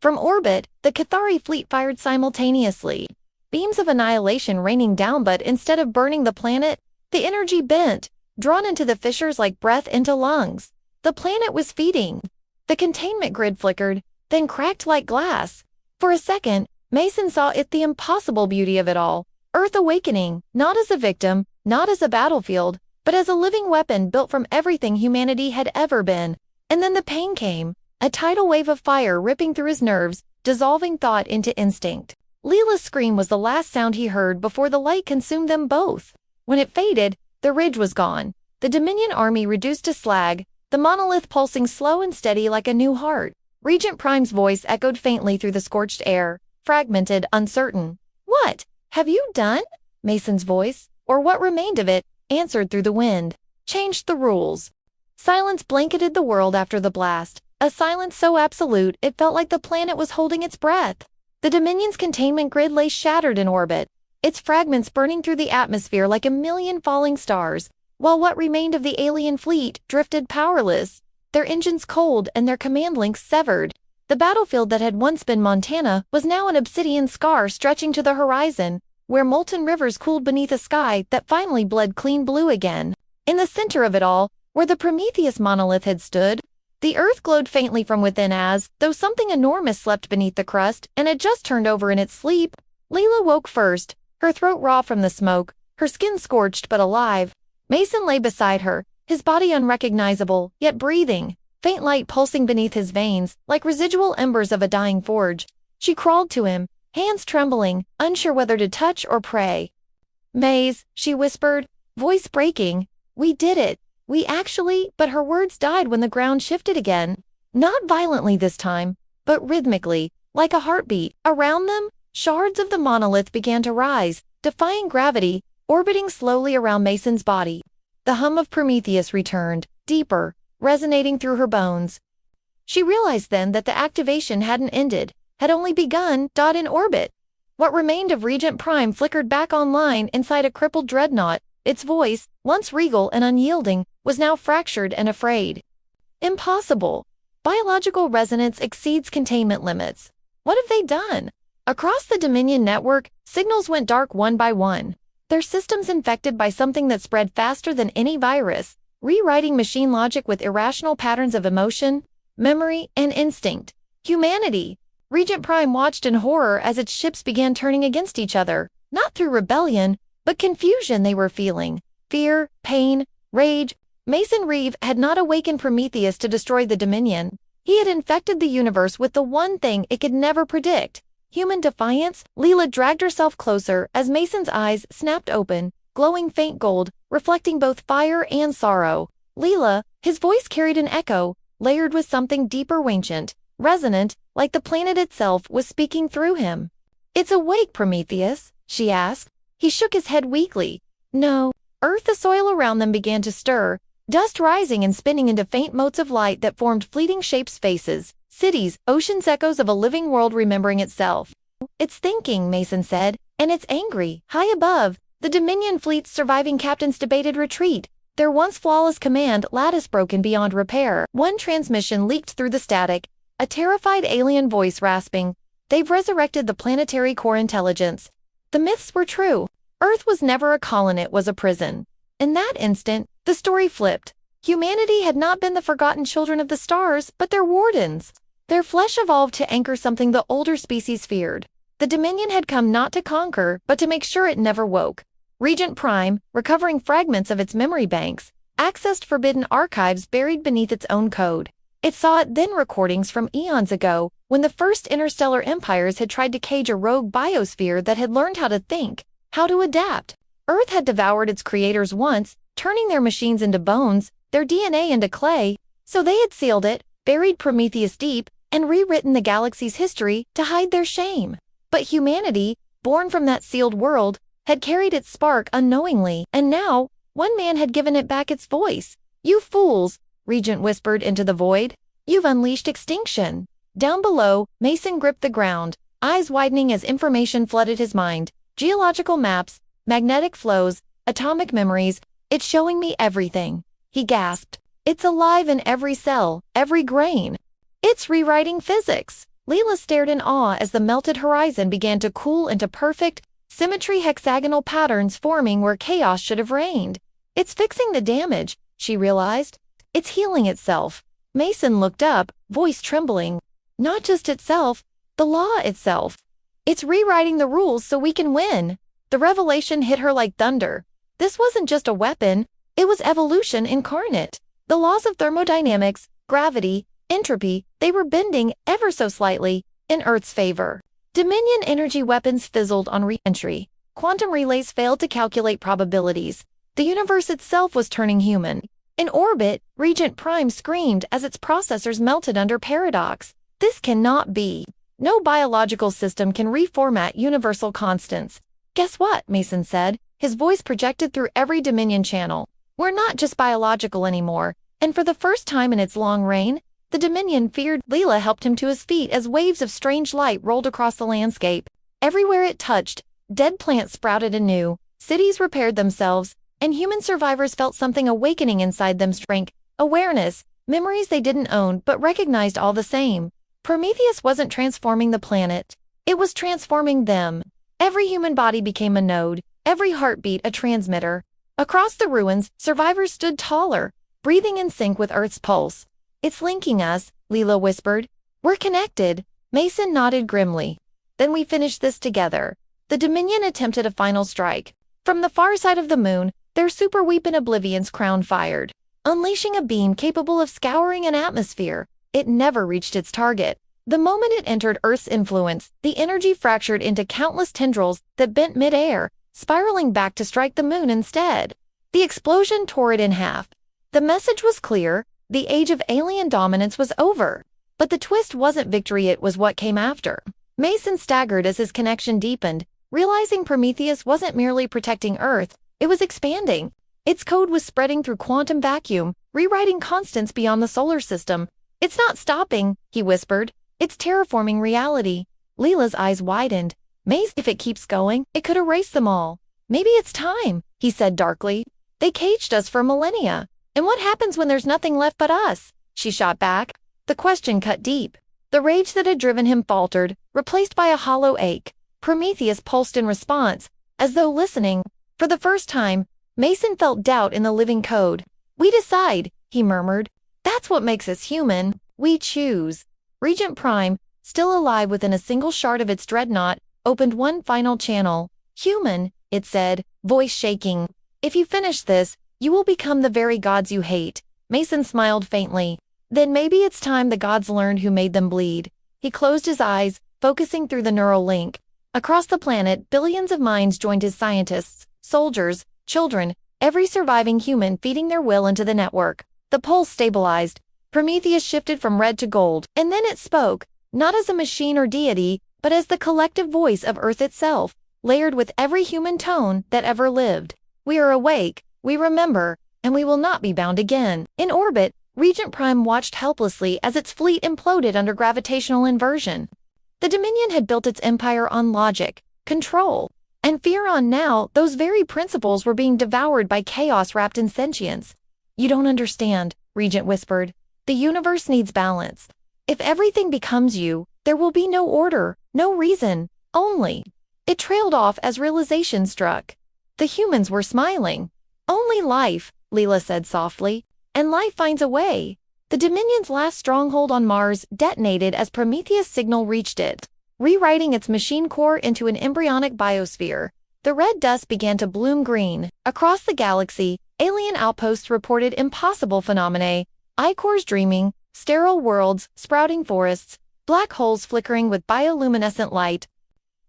From orbit, the Cathari fleet fired simultaneously, beams of annihilation raining down, but instead of burning the planet, the energy bent, drawn into the fissures like breath into lungs. The planet was feeding. The containment grid flickered, then cracked like glass. For a second, Mason saw it, the impossible beauty of it all. Earth awakening, not as a victim, not as a battlefield, but as a living weapon built from everything humanity had ever been. And then the pain came, a tidal wave of fire ripping through his nerves, dissolving thought into instinct. Leela's scream was the last sound he heard before the light consumed them both. When it faded, the ridge was gone, the Dominion army reduced to slag, the monolith pulsing slow and steady like a new heart. Regent Prime's voice echoed faintly through the scorched air, fragmented, uncertain. "What have you done?" Mason's voice, or what remained of it, answered through the wind. "Changed the rules." Silence blanketed the world after the blast, a silence so absolute it felt like the planet was holding its breath. The Dominion's containment grid lay shattered in orbit, its fragments burning through the atmosphere like a million falling stars, while what remained of the alien fleet drifted powerless, their engines cold and their command links severed. The battlefield that had once been Montana was now an obsidian scar stretching to the horizon, where molten rivers cooled beneath a sky that finally bled clean blue again. In the center of it all, where the Prometheus monolith had stood, the earth glowed faintly from within as though something enormous slept beneath the crust and had just turned over in its sleep. Leela woke first, her throat raw from the smoke, her skin scorched but alive. Mason lay beside her, his body unrecognizable, yet breathing, faint light pulsing beneath his veins, like residual embers of a dying forge. She crawled to him, hands trembling, unsure whether to touch or pray. "Maze," she whispered, voice breaking, "we did it. We actually," but her words died when the ground shifted again. Not violently this time, but rhythmically, like a heartbeat. Around them, shards of the monolith began to rise, defying gravity, orbiting slowly around Mason's body. The hum of Prometheus returned, deeper, resonating through her bones. She realized then that the activation hadn't ended, had only begun. In orbit, what remained of Regent Prime flickered back online inside a crippled dreadnought. Its voice, once regal and unyielding, was now fractured and afraid. Impossible. Biological resonance exceeds containment limits. What have they done? Across the Dominion network, signals went dark one by one, their systems infected by something that spread faster than any virus, rewriting machine logic with irrational patterns of emotion, memory, and instinct. Humanity. Regent Prime watched in horror as its ships began turning against each other, not through rebellion, but confusion they were feeling. Fear, pain, rage. Mason Reeve had not awakened Prometheus to destroy the Dominion. He had infected the universe with the one thing it could never predict: human defiance. Leela dragged herself closer as Mason's eyes snapped open, glowing faint gold, reflecting both fire and sorrow. "Leela," his voice carried an echo, layered with something deeper, ancient, resonant, like the planet itself was speaking through him. "It's awake, Prometheus?" she asked. He shook his head weakly. "No." Earth, the soil around them began to stir, dust rising and spinning into faint motes of light that formed fleeting shapes, faces, cities, oceans, echoes of a living world remembering itself. "It's thinking," Mason said, "and it's angry." High above, the Dominion fleet's surviving captains debated retreat, their once flawless command lattice broken beyond repair. One transmission leaked through the static, a terrified alien voice rasping, "They've resurrected the planetary core intelligence." The myths were true. Earth was never a colony, it was a prison. In that instant, the story flipped. Humanity had not been the forgotten children of the stars, but their wardens. Their flesh evolved to anchor something the older species feared. The Dominion had come not to conquer, but to make sure it never woke. Regent Prime, recovering fragments of its memory banks, accessed forbidden archives buried beneath its own code. It saw then recordings from eons ago, when the first interstellar empires had tried to cage a rogue biosphere that had learned how to think, how to adapt. Earth had devoured its creators once, turning their machines into bones, their DNA into clay, so they had sealed it, buried Prometheus deep, and rewritten the galaxy's history to hide their shame. But humanity, born from that sealed world, had carried its spark unknowingly, and now, one man had given it back its voice. "You fools," Regent whispered into the void. "You've unleashed extinction." Down below, Mason gripped the ground, eyes widening as information flooded his mind. Geological maps, magnetic flows, atomic memories. "It's showing me everything," he gasped. "It's alive in every cell, every grain. It's rewriting physics." Leela stared in awe as the melted horizon began to cool into perfect symmetry, hexagonal patterns forming where chaos should have reigned. "It's fixing the damage," she realized. "It's healing itself." Mason looked up, voice trembling. "Not just itself, the law itself. It's rewriting the rules so we can win." The revelation hit her like thunder. This wasn't just a weapon, it was evolution incarnate. The laws of thermodynamics, gravity, entropy, they were bending, ever so slightly, in Earth's favor. Dominion energy weapons fizzled on re-entry. Quantum relays failed to calculate probabilities. The universe itself was turning human. In orbit, Regent Prime screamed as its processors melted under paradox. "This cannot be. No biological system can reformat universal constants." "Guess what?" Mason said, his voice projected through every Dominion channel. "We're not just biological anymore, and for the first time in its long reign, The Dominion feared. Leela helped him to his feet as waves of strange light rolled across the landscape. Everywhere it touched, dead plants sprouted anew, cities repaired themselves, and human survivors felt something awakening inside them. Strength, awareness, memories they didn't own but recognized all the same. Prometheus wasn't transforming the planet. It was transforming them. Every human body became a node, every heartbeat a transmitter. Across the ruins, survivors stood taller, breathing in sync with Earth's pulse. "It's linking us," Leela whispered. "We're connected." Mason nodded grimly. "Then we finish this together." The Dominion attempted a final strike. From the far side of the moon, their super weapon Oblivion's crown fired. Unleashing a beam capable of scouring an atmosphere, it never reached its target. The moment it entered Earth's influence, the energy fractured into countless tendrils that bent mid-air, spiraling back to strike the moon instead. The explosion tore it in half. The message was clear: the age of alien dominance was over. But the twist wasn't victory, it was what came after. Mason staggered as his connection deepened, realizing Prometheus wasn't merely protecting Earth, it was expanding. Its code was spreading through quantum vacuum, rewriting constants beyond the solar system. "It's not stopping," he whispered. "It's terraforming reality." Leela's eyes widened. "Mace, if it keeps going, it could erase them all." "Maybe it's time," he said darkly. "They caged us for millennia. And what happens when there's nothing left but us?" She shot back. The question cut deep. The rage that had driven him faltered, replaced by a hollow ache. Prometheus pulsed in response, as though listening. For the first time, Mason felt doubt in the living code. "We decide," he murmured. "That's what makes us human. We choose." Regent Prime, still alive within a single shard of its dreadnought, opened one final channel. "Human," it said, voice shaking. "If you finish this, you will become the very gods you hate." Mason smiled faintly. "Then maybe it's time the gods learned who made them bleed." He closed his eyes, focusing through the neural link. Across the planet, billions of minds joined as scientists, soldiers, children, every surviving human feeding their will into the network. The pulse stabilized. Prometheus shifted from red to gold, and then it spoke, not as a machine or deity, but as the collective voice of Earth itself, layered with every human tone that ever lived. "We are awake, we remember, and we will not be bound again." In orbit, Regent Prime watched helplessly as its fleet imploded under gravitational inversion. The Dominion had built its empire on logic, control, and fear. On now, those very principles were being devoured by chaos wrapped in sentience. "You don't understand," Regent whispered. "The universe needs balance. If everything becomes you, there will be no order, no reason, only." It trailed off as realization struck. The humans were smiling. "Only life," Leela said softly, "and life finds a way." The Dominion's last stronghold on Mars detonated as Prometheus' signal reached it, rewriting its machine core into an embryonic biosphere. The red dust began to bloom green. Across the galaxy, alien outposts reported impossible phenomena: icores dreaming, sterile worlds, sprouting forests, black holes flickering with bioluminescent light.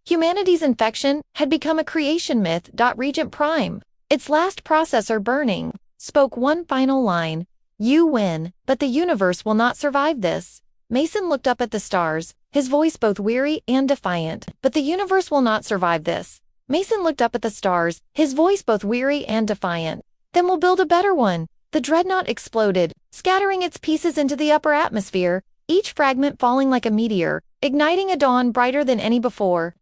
Humanity's infection had become a creation myth. Regent Prime, its last processor burning, spoke one final line: "You win, but the universe will not survive this." Mason looked up at the stars, his voice both weary and defiant. "But the universe will not survive this." Mason looked up at the stars, his voice both weary and defiant. "Then we'll build a better one." The dreadnought exploded, scattering its pieces into the upper atmosphere, each fragment falling like a meteor, igniting a dawn brighter than any before.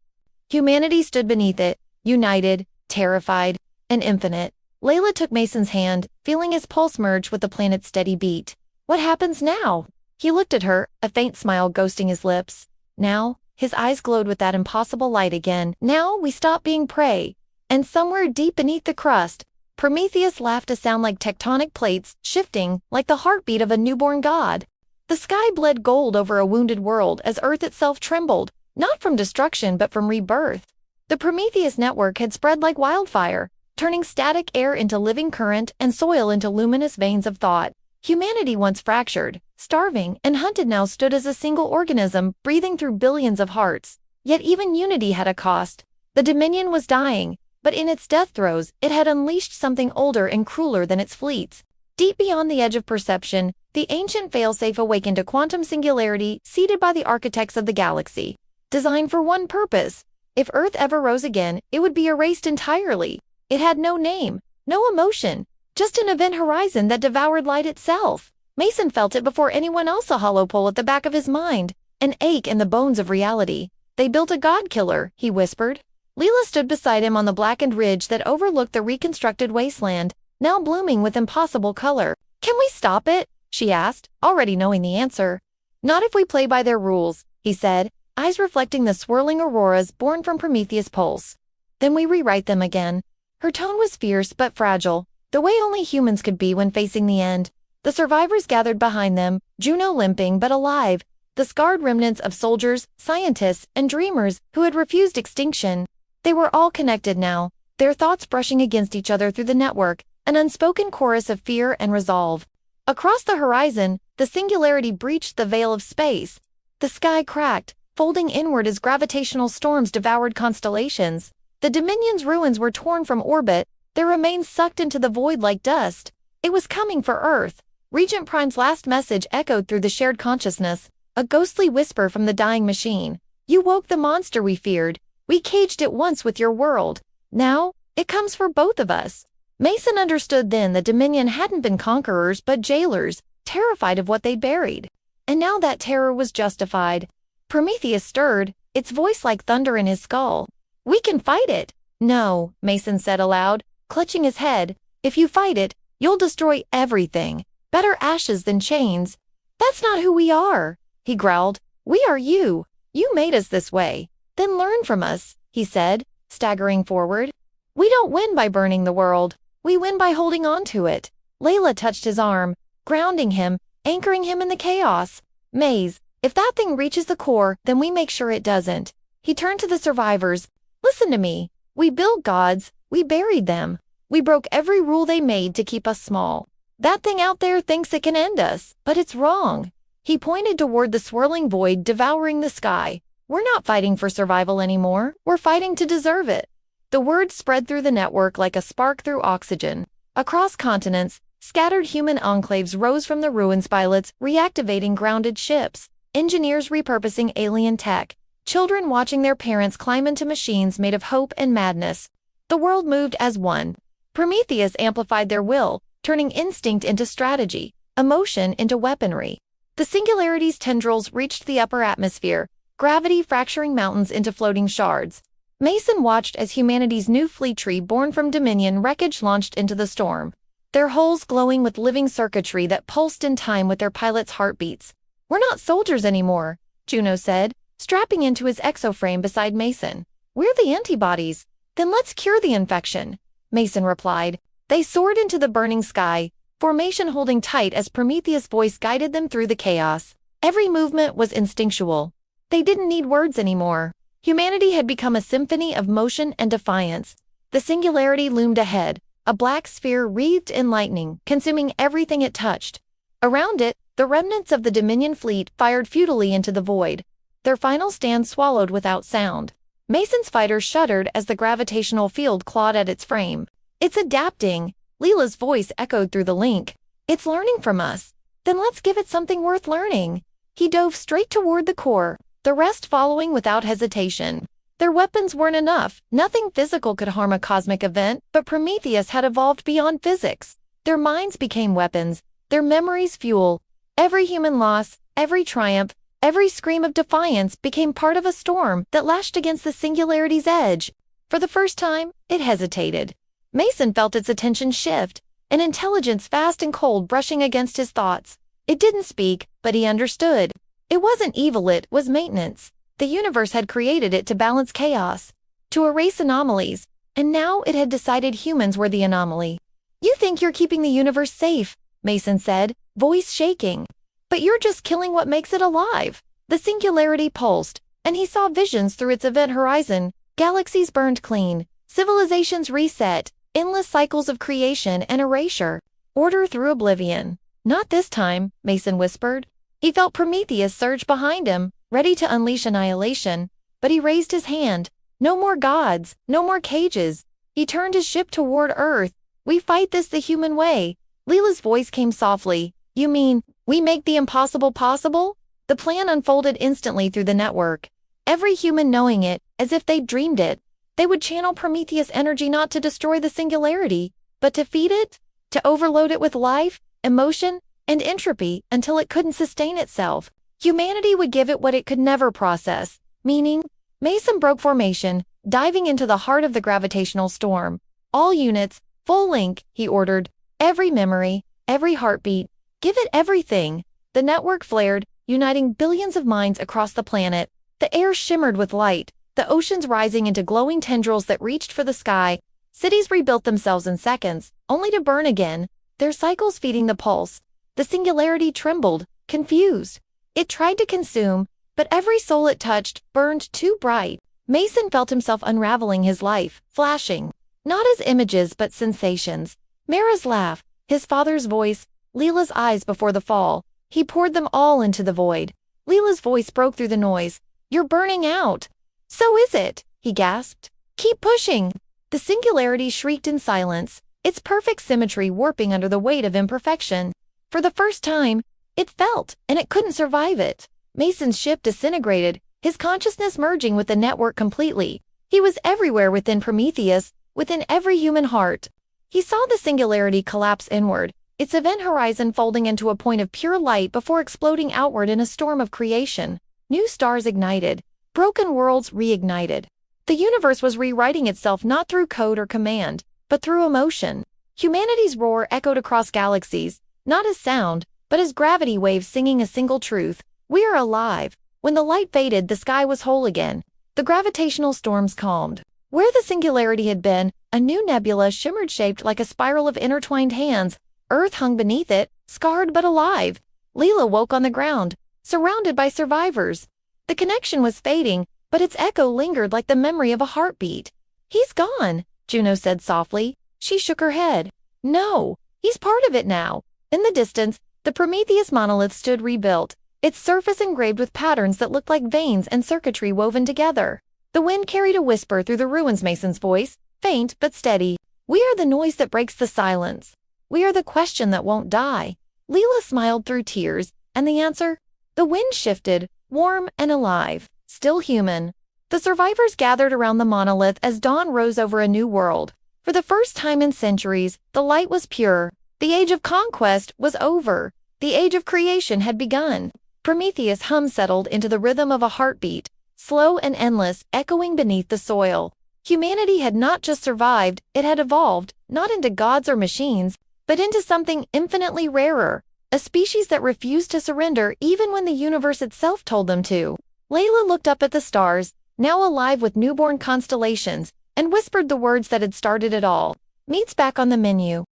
Humanity stood beneath it, united, terrified, and infinite. Layla took Mason's hand, feeling his pulse merge with the planet's steady beat. "What happens now?" He looked at her, a faint smile ghosting his lips. "Now," his eyes glowed with that impossible light again, "now we stop being prey." And somewhere deep beneath the crust, Prometheus laughed, a sound like tectonic plates, shifting, like the heartbeat of a newborn god. The sky bled gold over a wounded world as Earth itself trembled, not from destruction but from rebirth. The Prometheus network had spread like wildfire, turning static air into living current and soil into luminous veins of thought. Humanity, once fractured, starving, and hunted, now stood as a single organism, breathing through billions of hearts. Yet even unity had a cost. The Dominion was dying, but in its death throes, it had unleashed something older and crueler than its fleets. Deep beyond the edge of perception, the ancient failsafe awakened a quantum singularity seeded by the architects of the galaxy. Designed for one purpose: if Earth ever rose again, it would be erased entirely. It had no name, no emotion, just an event horizon that devoured light itself. Mason felt it before anyone else, a hollow pull at the back of his mind, an ache in the bones of reality. They built a god killer, he whispered. Leela stood beside him on the blackened ridge that overlooked the reconstructed wasteland, now blooming with impossible color. Can we stop it? She asked, already knowing the answer. Not if we play by their rules, he said, eyes reflecting the swirling auroras born from Prometheus' pulse. Then we rewrite them again. Her tone was fierce but fragile, the way only humans could be when facing the end. The survivors gathered behind them, Juno limping but alive, the scarred remnants of soldiers, scientists, and dreamers who had refused extinction. They were all connected now, their thoughts brushing against each other through the network, an unspoken chorus of fear and resolve. Across the horizon, the singularity breached the veil of space. The sky cracked, folding inward as gravitational storms devoured constellations. The Dominion's ruins were torn from orbit, their remains sucked into the void like dust. It was coming for Earth. Regent Prime's last message echoed through the shared consciousness, a ghostly whisper from the dying machine. You woke the monster we feared. We caged it once with your world. Now, it comes for both of us. Mason understood then that Dominion hadn't been conquerors but jailers, terrified of what they'd buried. And now that terror was justified. Prometheus stirred, its voice like thunder in his skull. We can fight it. No, Mason said aloud, clutching his head. If you fight it, you'll destroy everything. Better ashes than chains. That's not who we are, he growled. We are you. You made us this way. Then learn from us, he said, staggering forward. We don't win by burning the world. We win by holding on to it. Layla touched his arm, grounding him, anchoring him in the chaos. Maze, if that thing reaches the core, then we make sure it doesn't. He turned to the survivors. Listen to me. We built gods. We buried them. We broke every rule they made to keep us small. That thing out there thinks it can end us, but it's wrong. He pointed toward the swirling void devouring the sky. We're not fighting for survival anymore. We're fighting to deserve it. The words spread through the network like a spark through oxygen. Across continents, scattered human enclaves rose from the ruins, pilots reactivating grounded ships, engineers repurposing alien tech, children watching their parents climb into machines made of hope and madness. The world moved as one. Prometheus amplified their will, turning instinct into strategy, emotion into weaponry. The singularity's tendrils reached the upper atmosphere, gravity fracturing mountains into floating shards. Mason watched as humanity's new fleet tree born from Dominion wreckage launched into the storm, their hulls glowing with living circuitry that pulsed in time with their pilots' heartbeats. We're not soldiers anymore, Juno said, strapping into his exoframe beside Mason. We're the antibodies. Then let's cure the infection, Mason replied. They soared into the burning sky, formation holding tight as Prometheus' voice guided them through the chaos. Every movement was instinctual. They didn't need words anymore. Humanity had become a symphony of motion and defiance. The singularity loomed ahead, a black sphere wreathed in lightning, consuming everything it touched. Around it, the remnants of the Dominion fleet fired futilely into the void, their final stand swallowed without sound. Mason's fighters shuddered as the gravitational field clawed at its frame. It's adapting, Leela's voice echoed through the link. It's learning from us. Then let's give it something worth learning. He dove straight toward the core, the rest following without hesitation. Their weapons weren't enough. Nothing physical could harm a cosmic event, but Prometheus had evolved beyond physics. Their minds became weapons, their memories fuel. Every human loss, every triumph, every scream of defiance became part of a storm that lashed against the singularity's edge. For the first time, it hesitated. Mason felt its attention shift, an intelligence fast and cold brushing against his thoughts. It didn't speak, but he understood. It wasn't evil, it was maintenance. The universe had created it to balance chaos, to erase anomalies, and now it had decided humans were the anomaly. You think you're keeping the universe safe, Mason said, voice shaking. But you're just killing what makes it alive. The singularity pulsed, and he saw visions through its event horizon. Galaxies burned clean, civilizations reset, endless cycles of creation and erasure. Order through oblivion. Not this time, Mason whispered. He felt Prometheus surge behind him, ready to unleash annihilation, but he raised his hand. No more gods, no more cages. He turned his ship toward Earth. We fight this the human way. Leela's voice came softly. You mean, we make the impossible possible? The plan unfolded instantly through the network. Every human knowing it, as if they'd dreamed it. They would channel Prometheus' energy not to destroy the singularity, but to feed it, to overload it with life, emotion, and entropy until it couldn't sustain itself. Humanity would give it what it could never process, meaning. Mason broke formation, diving into the heart of the gravitational storm. All units, full link, he ordered. Every memory, every heartbeat, give it everything. The network flared, uniting billions of minds across the planet. The air shimmered with light, the oceans rising into glowing tendrils that reached for the sky. Cities rebuilt themselves in seconds, only to burn again, their cycles feeding the pulse. The singularity trembled, confused. It tried to consume, but every soul it touched burned too bright. Mason felt himself unraveling his life, flashing, not as images but sensations. Mara's laugh, his father's voice, Leela's eyes before the fall. He poured them all into the void. Leela's voice broke through the noise. "You're burning out." "So is it," he gasped. "Keep pushing." The singularity shrieked in silence, its perfect symmetry warping under the weight of imperfection. For the first time, it felt, and it couldn't survive it. Mason's ship disintegrated, his consciousness merging with the network completely. He was everywhere within Prometheus, within every human heart. He saw the singularity collapse inward, its event horizon folding into a point of pure light before exploding outward in a storm of creation. New stars ignited, broken worlds reignited. The universe was rewriting itself not through code or command, but through emotion. Humanity's roar echoed across galaxies, not as sound, but as gravity waves singing a single truth. We are alive. When the light faded, the sky was whole again. The gravitational storms calmed. Where the singularity had been, a new nebula shimmered shaped like a spiral of intertwined hands. Earth hung beneath it, scarred but alive. Leela woke on the ground, surrounded by survivors. The connection was fading, but its echo lingered like the memory of a heartbeat. "He's gone," Juno said softly. She shook her head. "No, he's part of it now." In the distance, the Prometheus monolith stood rebuilt, its surface engraved with patterns that looked like veins and circuitry woven together. The wind carried a whisper through the ruins. Mason's voice, faint but steady. "We are the noise that breaks the silence. We are the question that won't die." Leela smiled through tears, and the answer? The wind shifted, warm and alive, still human. The survivors gathered around the monolith as dawn rose over a new world. For the first time in centuries, the light was pure. The age of conquest was over. The age of creation had begun. Prometheus' hum settled into the rhythm of a heartbeat, slow and endless, echoing beneath the soil. Humanity had not just survived, it had evolved, not into gods or machines, but into something infinitely rarer, a species that refused to surrender even when the universe itself told them to. Layla looked up at the stars, now alive with newborn constellations, and whispered the words that had started it all. "Meat's back on the menu."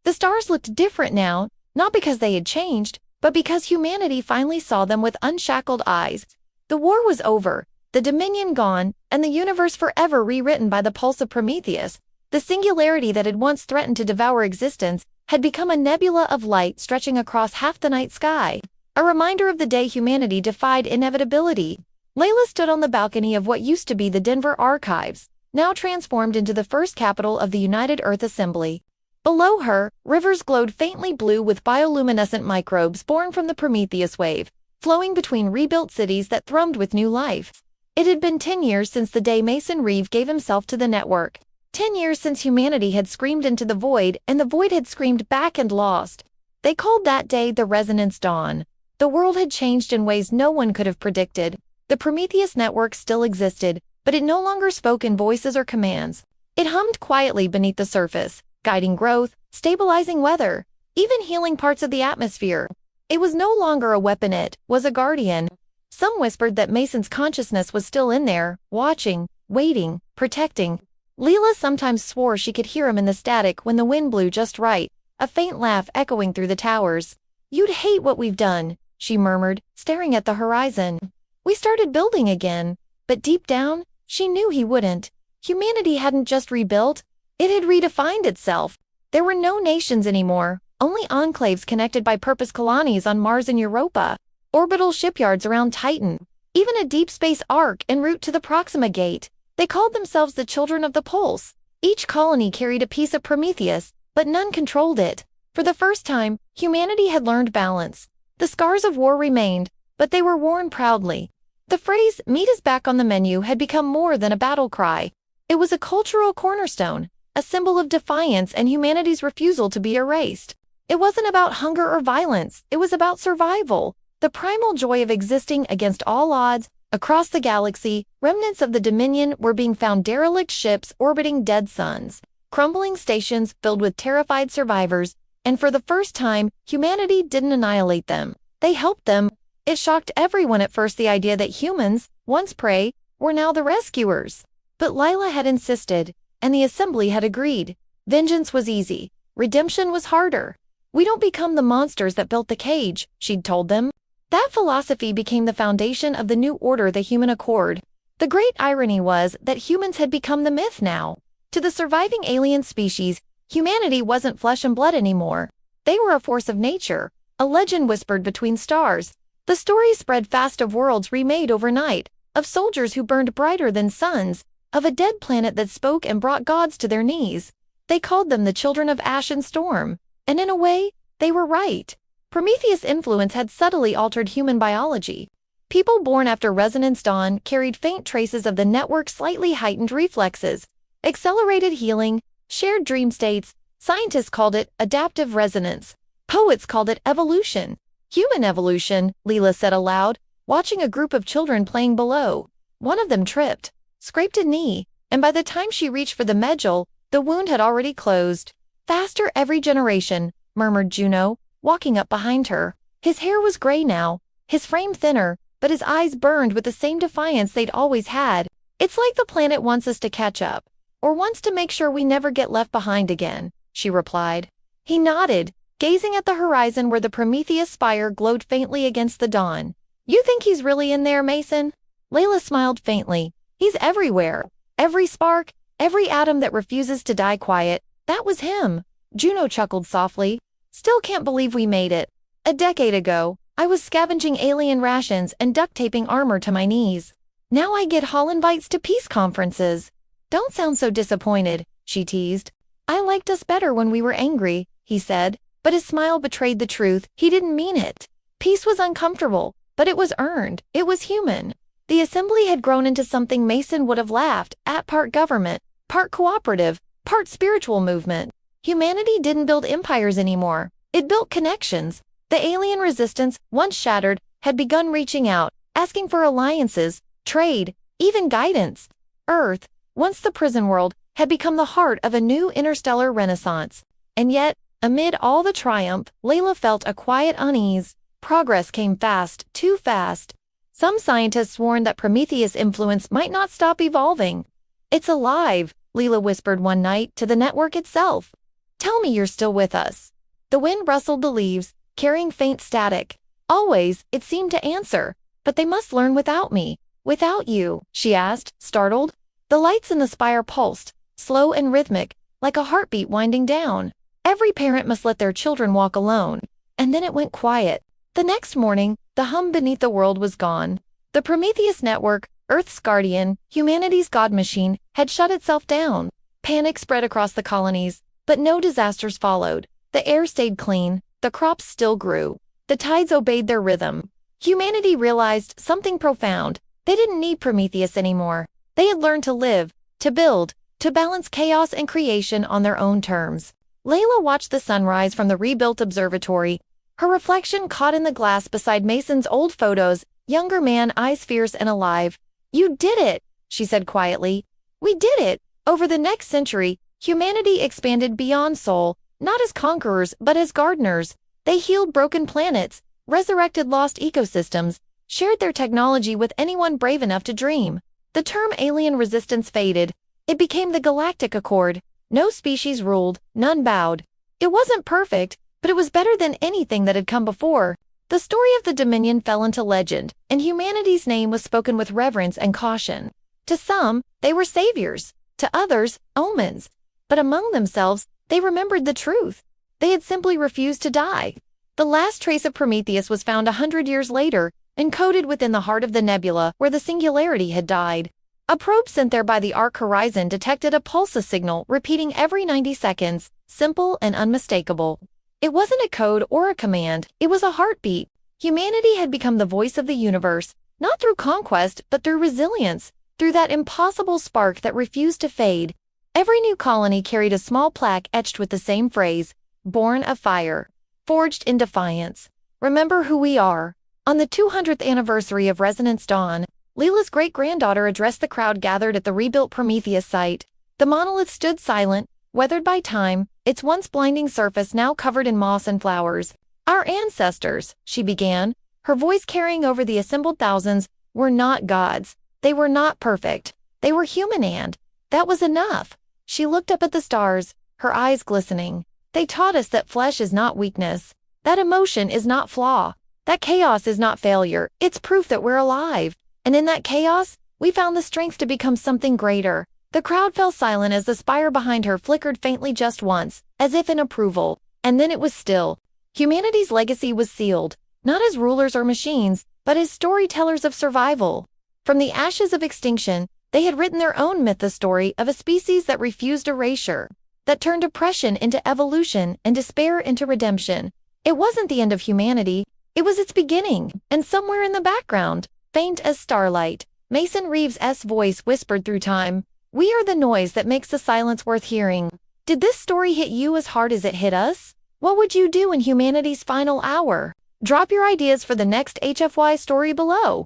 The stars looked different now, not because they had changed, but because humanity finally saw them with unshackled eyes. The war was over, the dominion gone, and the universe forever rewritten by the pulse of Prometheus. The singularity that had once threatened to devour existence had become a nebula of light stretching across half the night sky, a reminder of the day humanity defied inevitability. Layla stood on the balcony of what used to be the Denver Archives, now transformed into the first capital of the United Earth Assembly. Below her, rivers glowed faintly blue with bioluminescent microbes born from the Prometheus wave, flowing between rebuilt cities that thrummed with new life. It had been 10 years since the day Mason Reeve gave himself to the network. 10 years since humanity had screamed into the void and the void had screamed back and lost. They called that day the Resonance Dawn. The world had changed in ways no one could have predicted. The Prometheus network still existed, but it no longer spoke in voices or commands. It hummed quietly beneath the surface, guiding growth, stabilizing weather, even healing parts of the atmosphere. It was no longer a weapon, it was a guardian. Some whispered that Mason's consciousness was still in there, watching, waiting, protecting. Leela sometimes swore she could hear him in the static when the wind blew just right, a faint laugh echoing through the towers. "You'd hate what we've done," she murmured, staring at the horizon. "We started building again." But deep down, she knew he wouldn't. Humanity hadn't just rebuilt, it had redefined itself. There were no nations anymore, only enclaves connected by purpose colonies on Mars and Europa, orbital shipyards around Titan, even a deep space ark en route to the Proxima Gate. They called themselves the Children of the Pulse. Each colony carried a piece of Prometheus, but none controlled it. For the first time, humanity had learned balance. The scars of war remained, but they were worn proudly. The phrase, "meat is back on the menu," had become more than a battle cry. It was a cultural cornerstone, a symbol of defiance and humanity's refusal to be erased. It wasn't about hunger or violence, it was about survival. The primal joy of existing against all odds. Across the galaxy, remnants of the Dominion were being found: derelict ships orbiting dead suns, crumbling stations filled with terrified survivors, and for the first time, humanity didn't annihilate them. They helped them. It shocked everyone at first, the idea that humans, once prey, were now the rescuers. But Lila had insisted, and the Assembly had agreed. Vengeance was easy. Redemption was harder. "We don't become the monsters that built the cage," she'd told them. That philosophy became the foundation of the new order, the Human Accord. The great irony was that humans had become the myth now. To the surviving alien species, humanity wasn't flesh and blood anymore. They were a force of nature, a legend whispered between stars. The story spread fast of worlds remade overnight, of soldiers who burned brighter than suns, of a dead planet that spoke and brought gods to their knees. They called them the children of ash and storm, and in a way, they were right. Prometheus' influence had subtly altered human biology. People born after Resonance Dawn carried faint traces of the network's slightly heightened reflexes, accelerated healing, shared dream states. Scientists called it adaptive resonance. Poets called it evolution. "Human evolution," Leela said aloud, watching a group of children playing below. One of them tripped, scraped a knee, and by the time she reached for the medjool, the wound had already closed. "Faster every generation," murmured Juno, walking up behind her. His hair was gray now, his frame thinner, but his eyes burned with the same defiance they'd always had. "It's like the planet wants us to catch up, or wants to make sure we never get left behind again," she replied. He nodded, gazing at the horizon where the Prometheus spire glowed faintly against the dawn. "You think he's really in there, Mason?" Layla smiled faintly. "He's everywhere. Every spark, every atom that refuses to die quiet. That was him." Juno chuckled softly. "Still can't believe we made it. A decade ago, I was scavenging alien rations and duct taping armor to my knees. Now I get hall invites to peace conferences." "Don't sound so disappointed," she teased. "I liked us better when we were angry," he said, but his smile betrayed the truth. He didn't mean it. Peace was uncomfortable, but it was earned. It was human. The Assembly had grown into something Mason would have laughed at: part government, part cooperative, part spiritual movement. Humanity didn't build empires anymore. It built connections. The alien resistance, once shattered, had begun reaching out, asking for alliances, trade, even guidance. Earth, once the prison world, had become the heart of a new interstellar renaissance. And yet, amid all the triumph, Layla felt a quiet unease. Progress came fast, too fast. Some scientists warned that Prometheus' influence might not stop evolving. "It's alive," Leela whispered one night to the network itself. "Tell me you're still with us." The wind rustled the leaves, carrying faint static. Always, it seemed to answer. "But they must learn without me." "Without you?" she asked, startled. The lights in the spire pulsed, slow and rhythmic, like a heartbeat winding down. Every parent must let their children walk alone. And then it went quiet. The next morning, the hum beneath the world was gone. The Prometheus network, Earth's guardian, humanity's god machine, had shut itself down. Panic spread across the colonies, but no disasters followed. The air stayed clean, the crops still grew. The tides obeyed their rhythm. Humanity realized something profound. They didn't need Prometheus anymore. They had learned to live, to build, to balance chaos and creation on their own terms. Layla watched the sunrise from the rebuilt observatory. Her reflection caught in the glass beside Mason's old photos, younger man, eyes fierce and alive. "You did it," she said quietly. "We did it." Over the next century, humanity expanded beyond Sol, not as conquerors but as gardeners. They healed broken planets, resurrected lost ecosystems, shared their technology with anyone brave enough to dream. The term alien resistance faded. It became the Galactic Accord. No species ruled, none bowed. It wasn't perfect, but it was better than anything that had come before. The story of the Dominion fell into legend, and humanity's name was spoken with reverence and caution. To some, they were saviors. To others, omens. But among themselves, they remembered the truth. They had simply refused to die. The last trace of Prometheus was found 100 years later, encoded within the heart of the nebula where the singularity had died. A probe sent there by the Arc Horizon detected a pulse signal repeating every 90 seconds, simple and unmistakable. It wasn't a code or a command, it was a heartbeat. Humanity had become the voice of the universe, not through conquest, but through resilience, through that impossible spark that refused to fade. Every new colony carried a small plaque etched with the same phrase, "Born of Fire." forged in defiance. Remember who we are. On the 200th anniversary of Resonance Dawn, Leela's great-granddaughter addressed the crowd gathered at the rebuilt Prometheus site. The monolith stood silent, weathered by time, its once blinding surface now covered in moss and flowers. Our ancestors, she began, her voice carrying over the assembled thousands, were not gods. They were not perfect. They were human, and that was enough. She looked up at the stars, her eyes glistening. They taught us that flesh is not weakness, that emotion is not flaw, that chaos is not failure. It's proof that we're alive. And in that chaos, we found the strength to become something greater. The crowd fell silent as the spire behind her flickered faintly just once, as if in approval, and then it was still. Humanity's legacy was sealed, not as rulers or machines, but as storytellers of survival. From the ashes of extinction, they had written their own myth, the story of a species that refused erasure, that turned oppression into evolution and despair into redemption. It wasn't the end of humanity, it was its beginning, and somewhere in the background, faint as starlight, Mason Reeves' voice whispered through time, "We are the noise that makes the silence worth hearing." Did this story hit you as hard as it hit us? What would you do in humanity's final hour? Drop your ideas for the next HFY story below.